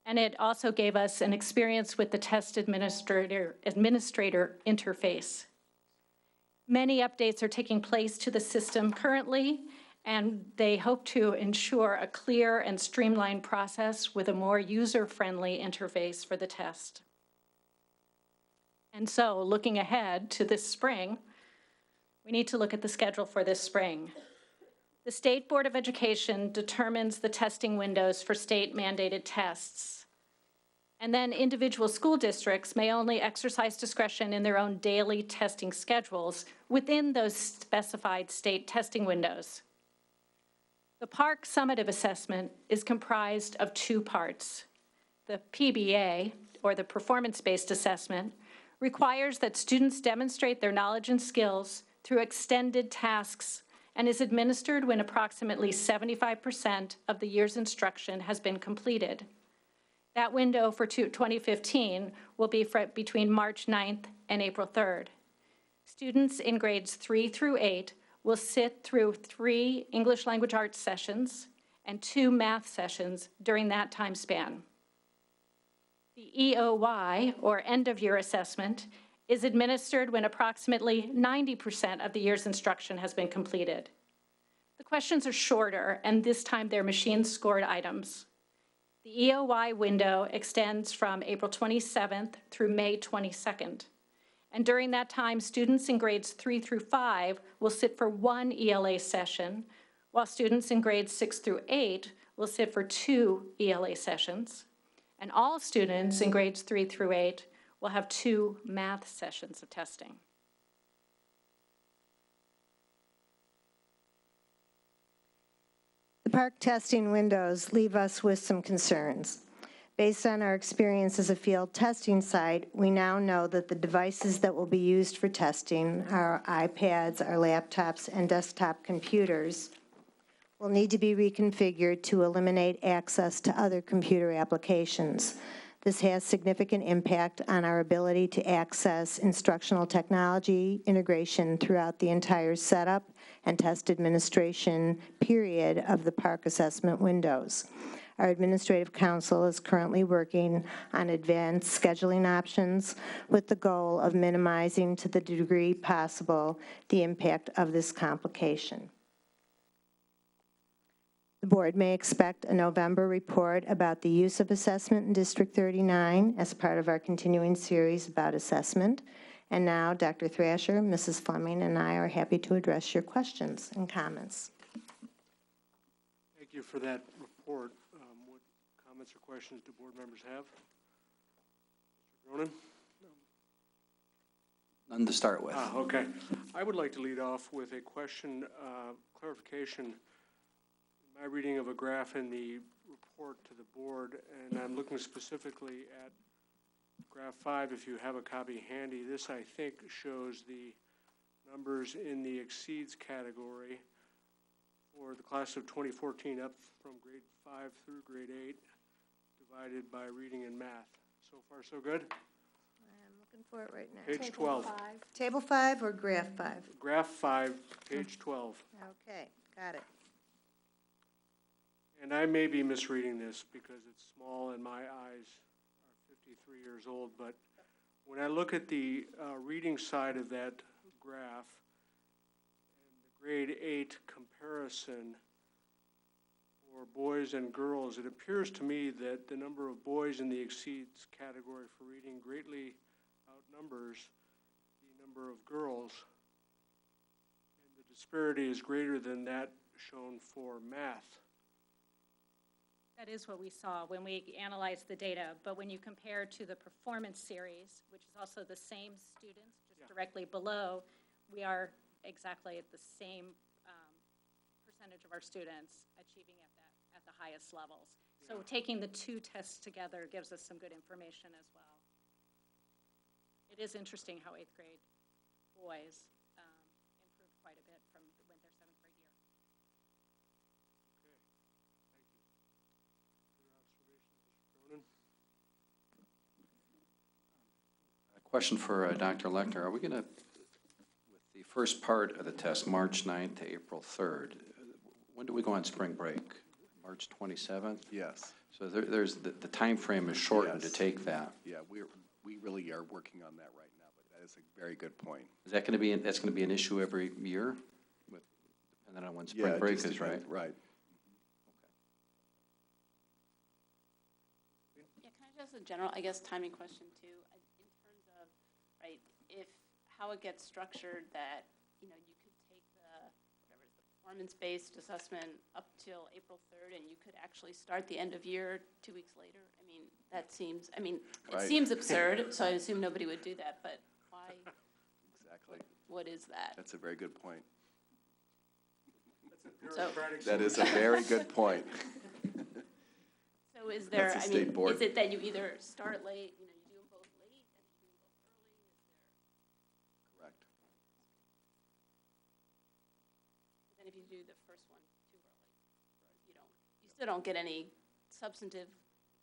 And it also gave us an experience with the test administrator interface. Many updates are taking place to the system currently, and they hope to ensure a clear and streamlined process with a more user-friendly interface for the test. And so, looking ahead to this spring, we need to look at the schedule for this spring. The State Board of Education determines the testing windows for state-mandated tests. And then individual school districts may only exercise discretion in their own daily testing schedules within those specified state testing windows. The PARC summative assessment is comprised of 2 parts. The PBA, or the performance-based assessment, requires that students demonstrate their knowledge and skills through extended tasks and is administered when approximately 75% of the year's instruction has been completed. That window for 2015 will be between March 9th and April 3rd. Students in grades 3 through 8 will sit through 3 English language arts sessions and 2 math sessions during that time span. The EOY, or end-of-year assessment, is administered when approximately 90% of the year's instruction has been completed. The questions are shorter, and this time they're machine-scored items. The EOY window extends from April 27th through May 22nd. And during that time, students in grades 3 through 5 will sit for 1 ELA session, while students in grades 6 through 8 will sit for 2 ELA sessions. And all students in grades 3 through 8 will have 2 math sessions of testing. The park testing windows leave us with some concerns. Based on our experience as a field testing site, we now know that the devices that will be used for testing, our iPads, our laptops, and desktop computers, will need to be reconfigured to eliminate access to other computer applications. This has significant impact on our ability to access instructional technology integration throughout the entire setup and test administration period of the park assessment windows. Our administrative council is currently working on advanced scheduling options with the goal of minimizing to the degree possible the impact of this complication. The board may expect a November report about the use of assessment in District 39 as part of our continuing series about assessment. And now, Dr. Thrasher, Mrs. Fleming, and I are happy to address your questions and comments. Thank you for that report. What comments or questions do board members have? Mr. Cronin? None to start with. Okay. I would like to lead off with a question, clarification. My reading of a graph in the report to the board, and I'm looking specifically at graph 5, if you have a copy handy. This, I think, shows the numbers in the exceeds category for the class of 2014 up from grade 5 through grade 8, divided by reading and math. So far, so good? I'm looking for it right now. Page 12. Table 5 or graph 5? Graph 5, page 12. Okay, got it. And I may be misreading this because it's small and my eyes are 53 years old, but when I look at the reading side of that graph and the grade 8 comparison for boys and girls, it appears to me that the number of boys in the exceeds category for reading greatly outnumbers the number of girls, and the disparity is greater than that shown for math. That is what we saw when we analyzed the data, but when you compare to the performance series, which is also the same students, just directly below, we are exactly at the same percentage of our students achieving at the highest levels. So taking the two tests together gives us some good information as well. It is interesting how 8th grade boys improved quite a bit from their 7th grade year. Question for Dr. Lechner. Are we going to, with the first part of the test, March 9th to April 3rd, when do we go on spring break? March 27th? Yes. So there's the time frame is shortened to take that. Yeah, we really are working on that right now, but that is a very good point. Is that going to be, that's going to be an issue every year, depending on when spring break is, right? Right. Yeah, can I just a general, I guess, timing question too, in terms of, right, if, how it gets structured that, you know, you could take the, whatever, the performance-based assessment up till April 3rd, and you could actually start the end of year 2 weeks later? I mean, that seems, I mean, it seems absurd, so I assume nobody would do that, but why? Exactly. What is that? That's a very good point. So, that is a very good point. So is there, I mean, is it that you either start late, you know, you do them both late and you do them both early? Is there? Correct. But then if you do the first one too early, you still don't get any substantive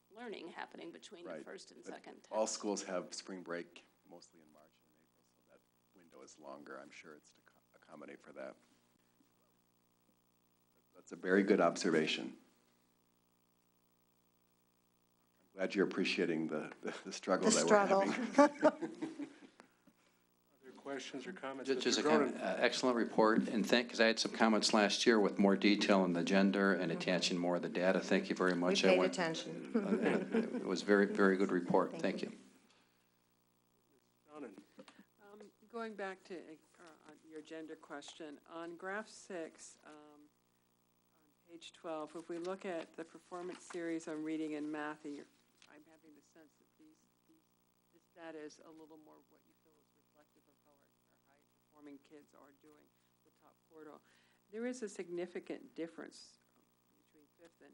learning happening between the first and second test. All schools have spring break mostly in March and April, so that window is longer. I'm sure it's to accommodate for that. That's a very good observation. Glad you're appreciating the struggle that we're having. Other questions or comments? Just Mr. a Cronin? excellent report, and because I had some comments last year with more detail on the gender and attaching more of the data. Thank you very We much. paid attention. It was very, very good report. Thank you. Going back to your gender question, on graph 6, on page 12, if we look at the performance series on reading and math, I'm having the sense that this data is a little more what you feel is reflective of how our high-performing kids are doing the top quartile. There is a significant difference between fifth and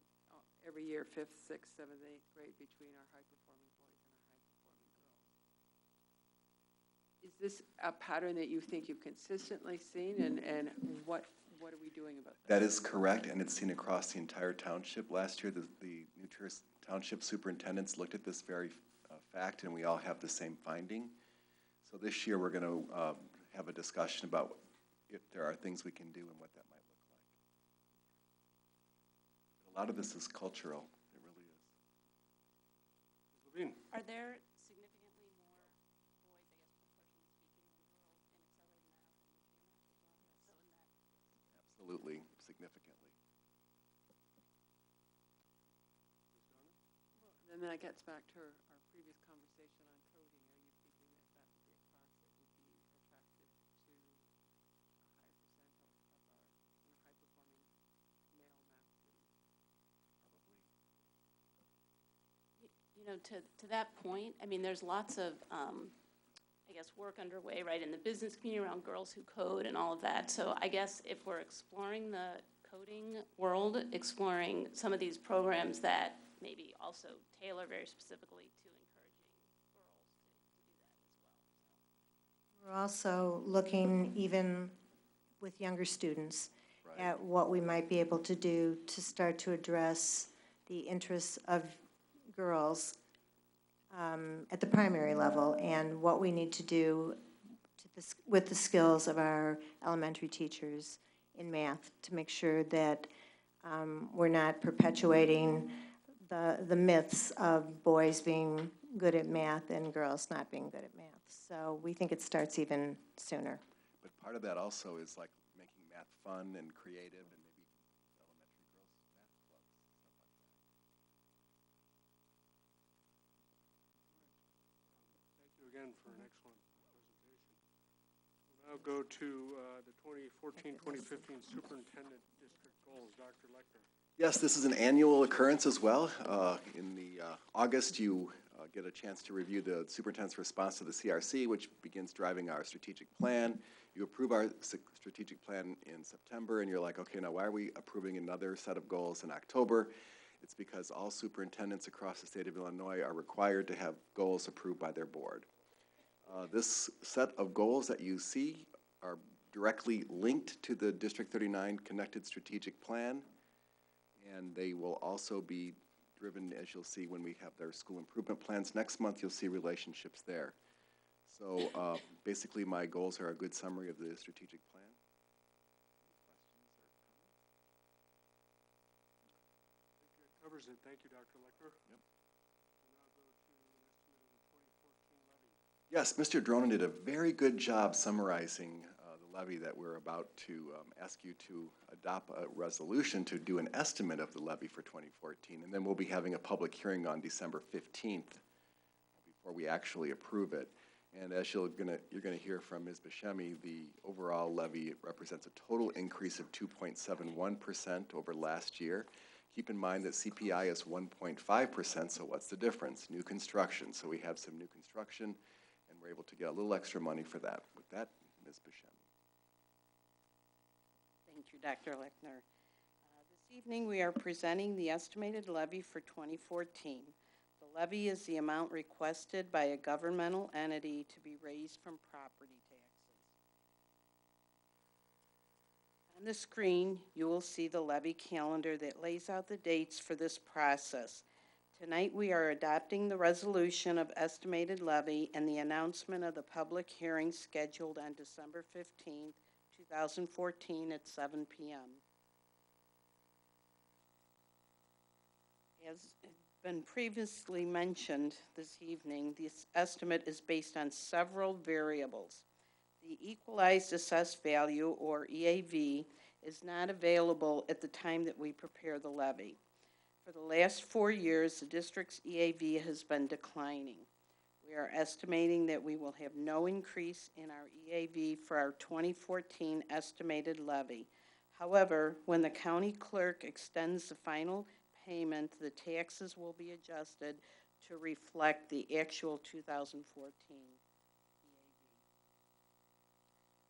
every year, 5th, 6th, 7th, 8th grade between our high-performing boys and our high-performing girls. Is this a pattern that you think you've consistently seen, and what are we doing about that? That is correct, and it's seen across the entire township. Last year, the New Tourist Township superintendents looked at this very fact, and we all have the same finding. So this year, we're going to have a discussion about if there are things we can do and what that might look like. A lot of this is cultural. It really is. Levine. Are there significantly more boys, I guess, proportionally speaking, than girls in accelerated math and math as well? Absolutely, significantly. And then that gets back to our previous conversation on coding. Are you thinking that that would be a class that would be attractive to a higher percent of our high-performing male math students? Probably. You know, to that point, I mean, there's lots of, I guess, work underway, right, in the business community around girls who code and all of that. So I guess if we're exploring the coding world, exploring some of these programs that maybe also tailor very specifically to encouraging girls to do that as well. So. We're also looking, even with younger students, at what we might be able to do to start to address the interests of girls at the primary level, and what we need to do with the skills of our elementary teachers in math to make sure that we're not perpetuating the myths of boys being good at math and girls not being good at math. So we think it starts even sooner. But part of that also is like making math fun and creative, and maybe elementary girls math clubs, stuff like that. Thank you again for an excellent presentation. We'll now go to the 2014-2015 Superintendent District Goals. Dr. Lechner. Yes, this is an annual occurrence as well. In the August, you get a chance to review the superintendent's response to the CRC, which begins driving our strategic plan. You approve our strategic plan in September, and you're like, okay, now why are we approving another set of goals in October? It's because all superintendents across the state of Illinois are required to have goals approved by their board. This set of goals that you see are directly linked to the District 39 Connected Strategic Plan, and they will also be driven, as you'll see when we have their school improvement plans. Next month, you'll see relationships there. So basically, my goals are a good summary of the strategic plan. Any questions or comments? I think that covers it. Thank you, Dr. Lechner. Yep. We'll now go to an estimate of the 2014 levy. Yes, Mr. Dronin did a very good job summarizing the levy that we're about to ask you to adopt a resolution to do an estimate of the levy for 2014. And then we'll be having a public hearing on December 15th before we actually approve it. And as you're going to hear from Ms. Buscemi, the overall levy represents a total increase of 2.71% over last year. Keep in mind that CPI is 1.5%, so what's the difference? New construction. So we have some new construction, and we're able to get a little extra money for that. With that, Ms. Buscemi. Thank you, Dr. Lechner. This evening we are presenting the estimated levy for 2014. The levy is the amount requested by a governmental entity to be raised from property taxes. On the screen, you will see the levy calendar that lays out the dates for this process. Tonight we are adopting the resolution of estimated levy and the announcement of the public hearing scheduled on December 15th, 2014 at 7 p.m. As been previously mentioned this evening, this estimate is based on several variables. The equalized assessed value, or EAV, is not available at the time that we prepare the levy. For the last 4 years, the district's EAV has been declining. We are estimating that we will have no increase in our EAV for our 2014 estimated levy. However, when the county clerk extends the final payment, the taxes will be adjusted to reflect the actual 2014 EAV.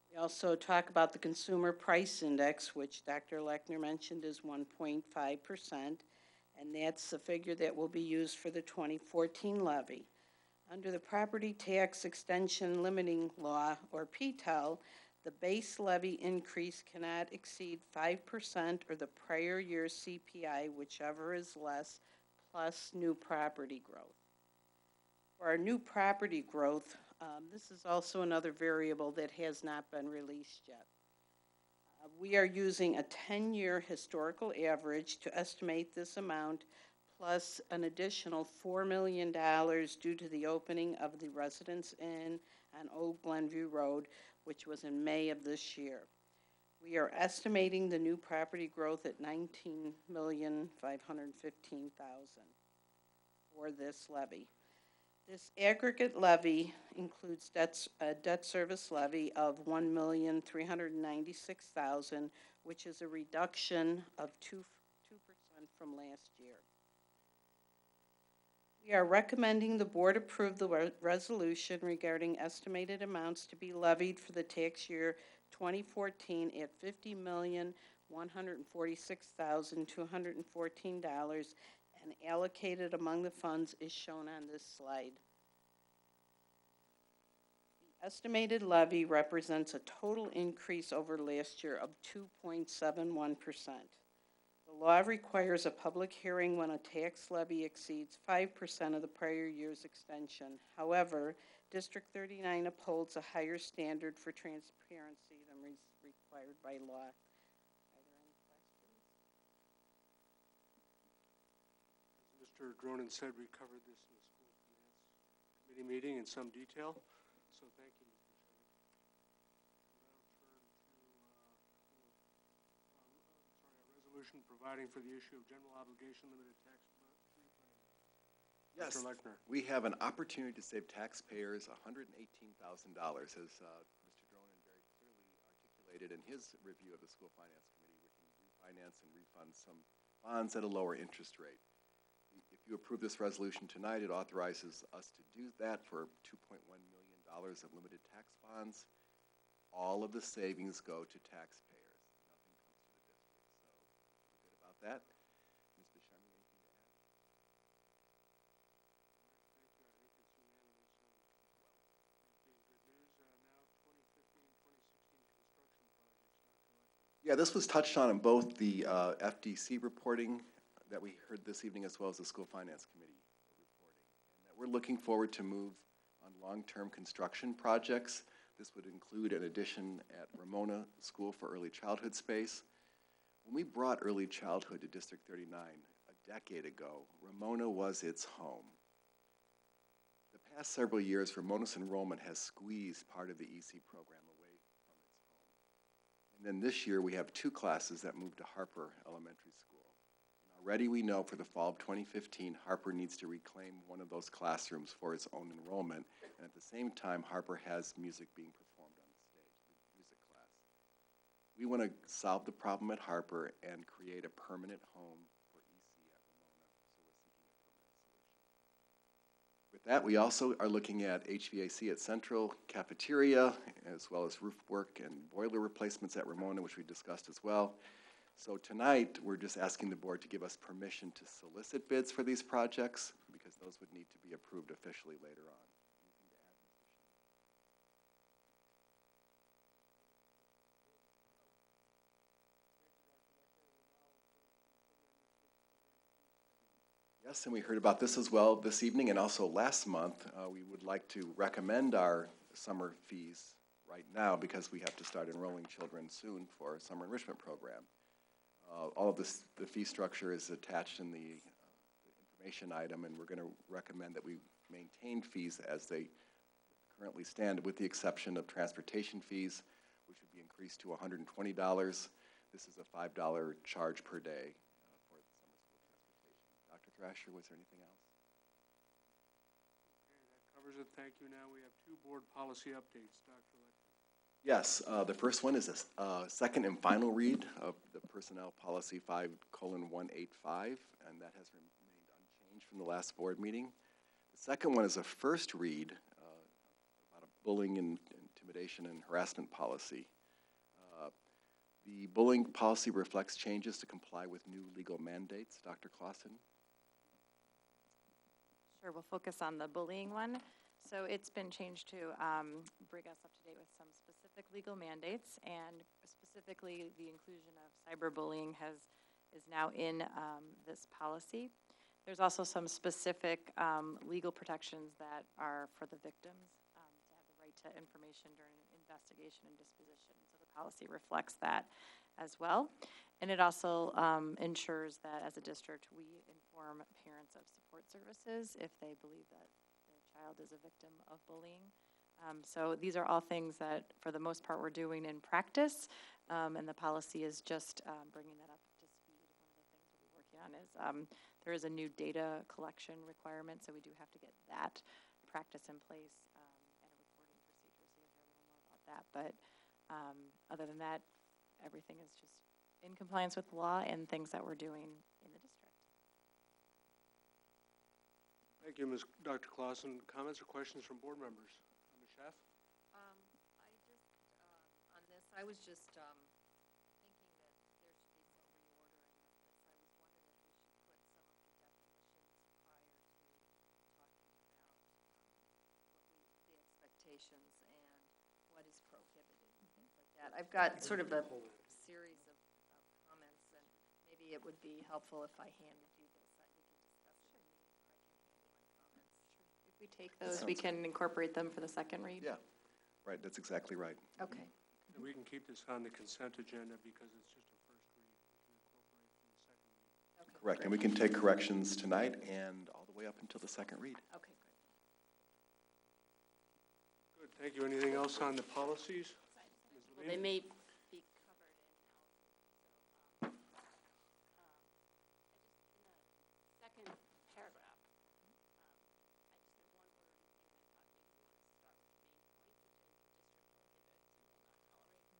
We also talk about the Consumer Price Index, which Dr. Lechner mentioned is 1.5%, and that's the figure that will be used for the 2014 levy. Under the Property Tax Extension Limiting Law, or PTEL, the base levy increase cannot exceed 5% or the prior year's CPI, whichever is less, plus new property growth. For our new property growth, this is also another variable that has not been released yet. We are using a 10-year historical average to estimate this amount, plus an additional $4 million due to the opening of the Residence Inn on Old Glenview Road, which was in May of this year. We are estimating the new property growth at $19,515,000 for this levy. This aggregate levy includes debt service levy of $1,396,000, which is a reduction of 2% from last year. We are recommending the board approve the resolution regarding estimated amounts to be levied for the tax year 2014 at $50,146,214 and allocated among the funds is shown on this slide. The estimated levy represents a total increase over last year of 2.71%. The law requires a public hearing when a tax levy exceeds 5% of the prior year's extension. However, District 39 upholds a higher standard for transparency than required by law. Are there any questions? As Mr. Dronin said, we covered this in the School Finance Committee meeting in some detail, so thank you, Mr. Chairman. We'll now turn to a resolution providing for the issue of general obligation limited tax refund. Yes, Mr. Lechner. we have an opportunity to save taxpayers $118,000, as Mr. Dronin very clearly articulated in his review of the School Finance Committee. We can refinance and refund some bonds at a lower interest rate. If you approve this resolution tonight, it authorizes us to do that for $2.1 million of limited tax bonds. All of the savings go to taxpayers. Nothing comes to the district. So I feel good about that. Ms. Buscemi, anything to add? Thank you. I think it's unanimous as well. That being good news. Now 2015-2016 construction projects, Dr. Lechner. Yeah, this was touched on in both the FDC reporting that we heard this evening as well as the School Finance Committee reporting. And that we're looking forward to move on long-term construction projects. This would include an addition at Ramona School for Early Childhood Space. When we brought early childhood to District 39 a decade ago, Ramona was its home. The past several years, Ramona's enrollment has squeezed part of the EC program away from its home. And then this year, we have 2 classes that moved to Harper Elementary School. Already we know for the fall of 2015, Harper needs to reclaim one of those classrooms for its own enrollment. And at the same time, Harper has music being performed on the stage, the music class. We want to solve the problem at Harper and create a permanent home for EC at Ramona. So we're seeking a permanent solution. With that, we also are looking at HVAC at Central, cafeteria, as well as roof work and boiler replacements at Ramona, which we discussed as well. So tonight, we're just asking the board to give us permission to solicit bids for these projects because those would need to be approved officially later on. Anything to add, Mr. Shea? Yes, and we heard about this as well this evening and also last month. We would like to recommend our summer fees right now because we have to start enrolling children soon for a summer enrichment program. All of this, the fee structure is attached in the information item, and we're going to recommend that we maintain fees as they currently stand, with the exception of transportation fees, which would be increased to $120. This is a $5 charge per day for the summer school transportation. Dr. Thrasher, was there anything else? Okay, that covers it. Thank you. Now we have two board policy updates. Dr. Lecter. Yes, the first one is a second and final read of the Personnel Policy 5:185, and that has remained unchanged from the last board meeting. The second one is a first read about a bullying and intimidation and harassment policy. The bullying policy reflects changes to comply with new legal mandates. Dr. Clausen? Sure, we'll focus on the bullying one. So it's been changed to bring us up to date with some specific legal mandates, and specifically the inclusion of cyberbullying is now in this policy. There's also some specific legal protections that are for the victims to have the right to information during investigation and disposition. So the policy reflects that as well. And it also ensures that as a district we inform parents of support services if they believe that child is a victim of bullying. So these are all things that, for the most part, we're doing in practice, and the policy is just bringing that up to speed. One of the things we'll be working on is there is a new data collection requirement, so we do have to get that practice in place and a reporting procedure, so you'll hear a little more about that. But other than that, everything is just in compliance with the law and things that we're doing in the district. Thank you, Dr. Clausen. Comments or questions from board members? Ms. Schaff? I was just thinking that there should be some reordering of this. I was wondering if we should put some of the definitions prior to talking about the expectations and what is prohibited and things like that. I've got sort of a series of comments, and maybe it would be helpful if I handed you this. We can discuss it. I can hand you my comments. If we take those, we can incorporate them for the second read. Yeah, right, that's exactly right. Okay. And we can keep this on the consent agenda because it's just a first read. We can incorporate it for the second read. Okay, Correct, and we can take corrections tonight and all the way up until the second read. Okay, great. Good, thank you. Anything else on the policies? Well, they may be covered in Allison's. So, in the second paragraph, I just have one word in here that caught me. You want to start with the main point, which is the district prohibits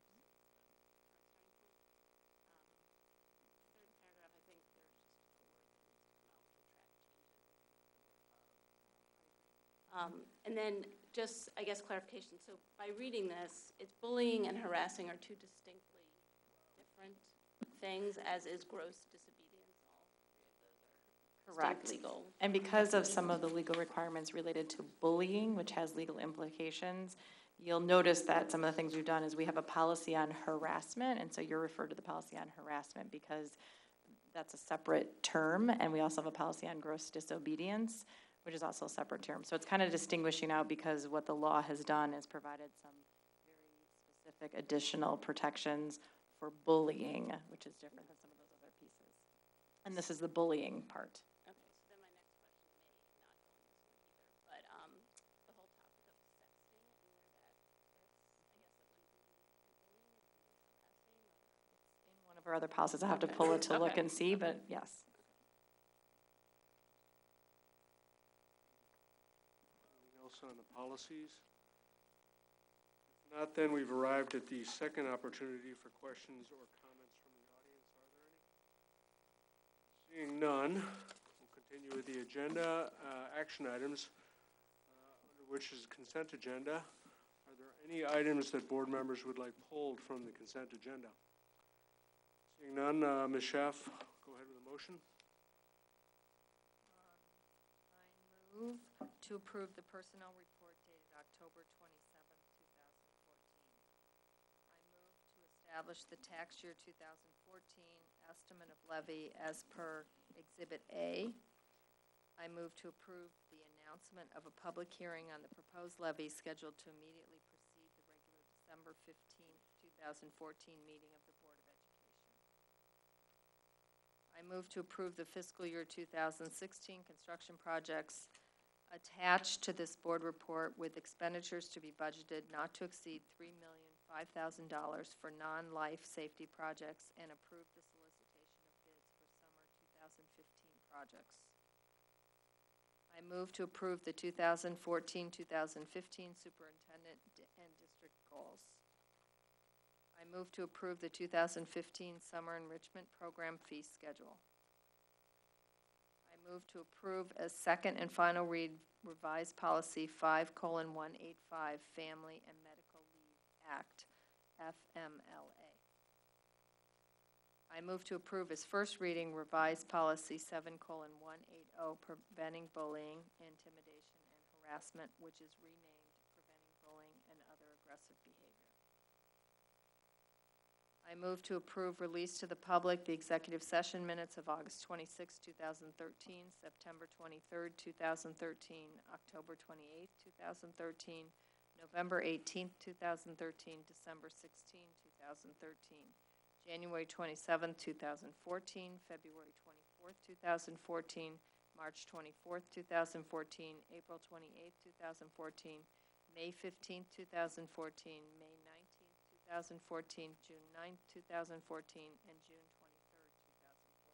and will not tolerate. So that's the starting point. Third paragraph, I think there's just a word that needs to come out with the track changes. And then just, I guess, clarification. So by reading this, it's bullying and harassing are two distinctly different things, as is gross disobedience. All three of those are Correct. distinct legal. And because of some of the legal requirements related to bullying, which has legal implications, you'll notice that some of the things we've done is we have a policy on harassment, and so you're referred to the policy on harassment because that's a separate term, and we also have a policy on gross disobedience, which is also a separate term. So it's kind of distinguishing out because what the law has done is provided some very specific additional protections for bullying, which is different than some of those other pieces. And this is the bullying part. Okay, so then my next question may not go in this one either, but the whole topic of sexting and where that fits, I guess it wouldn't be bullying, it would be harassing, or? In one of our other policies, I have to pull it to look and see, but yes. Anything else on the policies? If not, then we've arrived at the second opportunity for questions or comments from the audience. Are there any? Seeing none, we'll continue with the agenda. Action items, under which is consent agenda. Are there any items that board members would like pulled from the consent agenda? Seeing none, Ms. Schaff, go ahead with a motion. I move to approve the personnel report dated October 27th, 2014. I move to establish the tax year 2014 estimate of levy as per Exhibit A. I move to approve the announcement of a public hearing on the proposed levy scheduled to immediately precede the regular December 15th, 2014 meeting of the Board of Education. I move to approve the fiscal year 2016 construction projects attached to this board report with expenditures to be budgeted not to exceed $3,005,000 for non-life safety projects and approve the solicitation of bids for summer 2015 projects. I move to approve the 2014-2015 superintendent and district goals. I move to approve the 2015 summer enrichment program fee schedule. I move to approve as second and final read revised policy 5:185 Family and Medical Leave Act, FMLA. I move to approve as first reading revised policy 7:180 Preventing Bullying, Intimidation, and Harassment, which is renamed Preventing Bullying and Other Aggressive Behavior. I move to approve release to the public the executive session minutes of August 26, 2013, September 23, 2013, October 28, 2013, November 18, 2013, December 16, 2013, January 27, 2014, February 24, 2014, March 24, 2014, April 28, 2014, May 15, 2014, May 19, 2014, June 9, 2014, and June 23, 2014.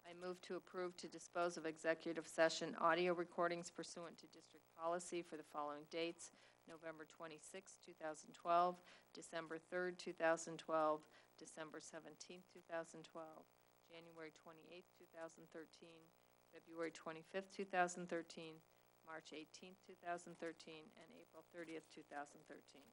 I move to approve to dispose of executive session audio recordings pursuant to district policy for the following dates: November 26, 2012, December 3, 2012, December 17, 2012, January 28, 2013, February 25, 2013, March 18, 2013, and April 30, 2013.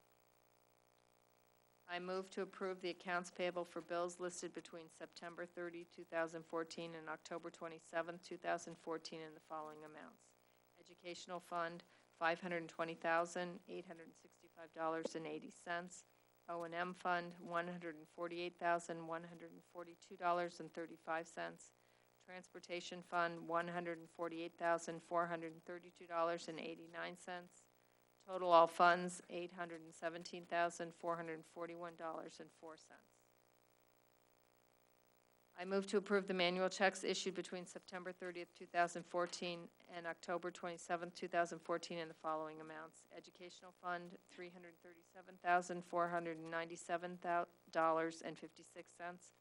I move to approve the accounts payable for bills listed between September 30, 2014 and October 27, 2014 in the following amounts. Educational Fund, $520,865.80. O&M Fund, $148,142.35. Transportation Fund, $148,432.89. Total all funds, $817,441.04. I move to approve the manual checks issued between September 30th, 2014 and October 27th, 2014 in the following amounts. Educational Fund, $337,497.56.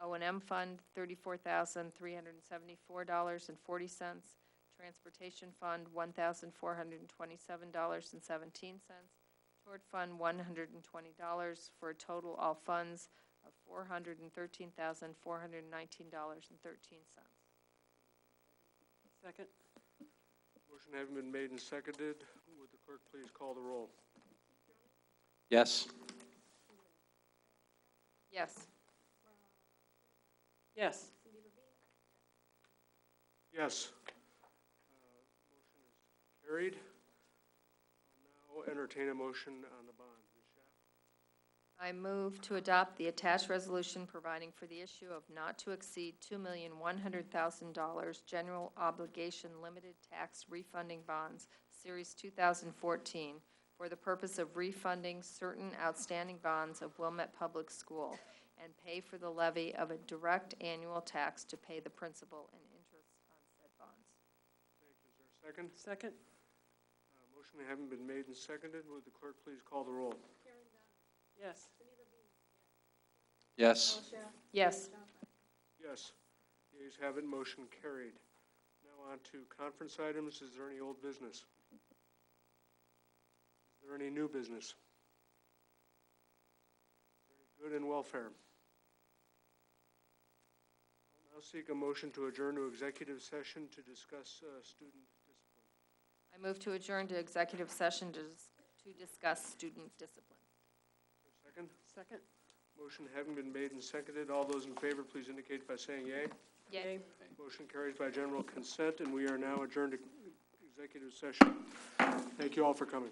O&M Fund, $34,374.40. Transportation Fund, $1,427.17. Toward Fund, $120, for a total all funds of $413,419.13. Second. Motion having been made and seconded, would the clerk please call the roll? Yes. Yes. Yes. Yes. Motion is carried. I'll now entertain a motion on the bond. I move to adopt the attached resolution providing for the issue of not to exceed $2,100,000 general obligation limited tax refunding bonds, Series 2014, for the purpose of refunding certain outstanding bonds of Wilmette Public School and pay for the levy of a direct annual tax to pay the principal and interest on said bonds. Thank you. Is there a second? Second. Motion having been made and seconded, would the clerk please call the roll? Yes. Yes. Yes. Yes. The ayes have it, motion carried. Now on to conference items. Is there any old business? Is there any new business? Very good, and welfare. I'll now seek a motion to adjourn to executive session to discuss student discipline. I move to adjourn to executive session to discuss student discipline. Second? Second. Motion having been made and seconded, all those in favor please indicate by saying yea. Yay. Motion carries by general consent, and we are now adjourned to executive session. Thank you all for coming.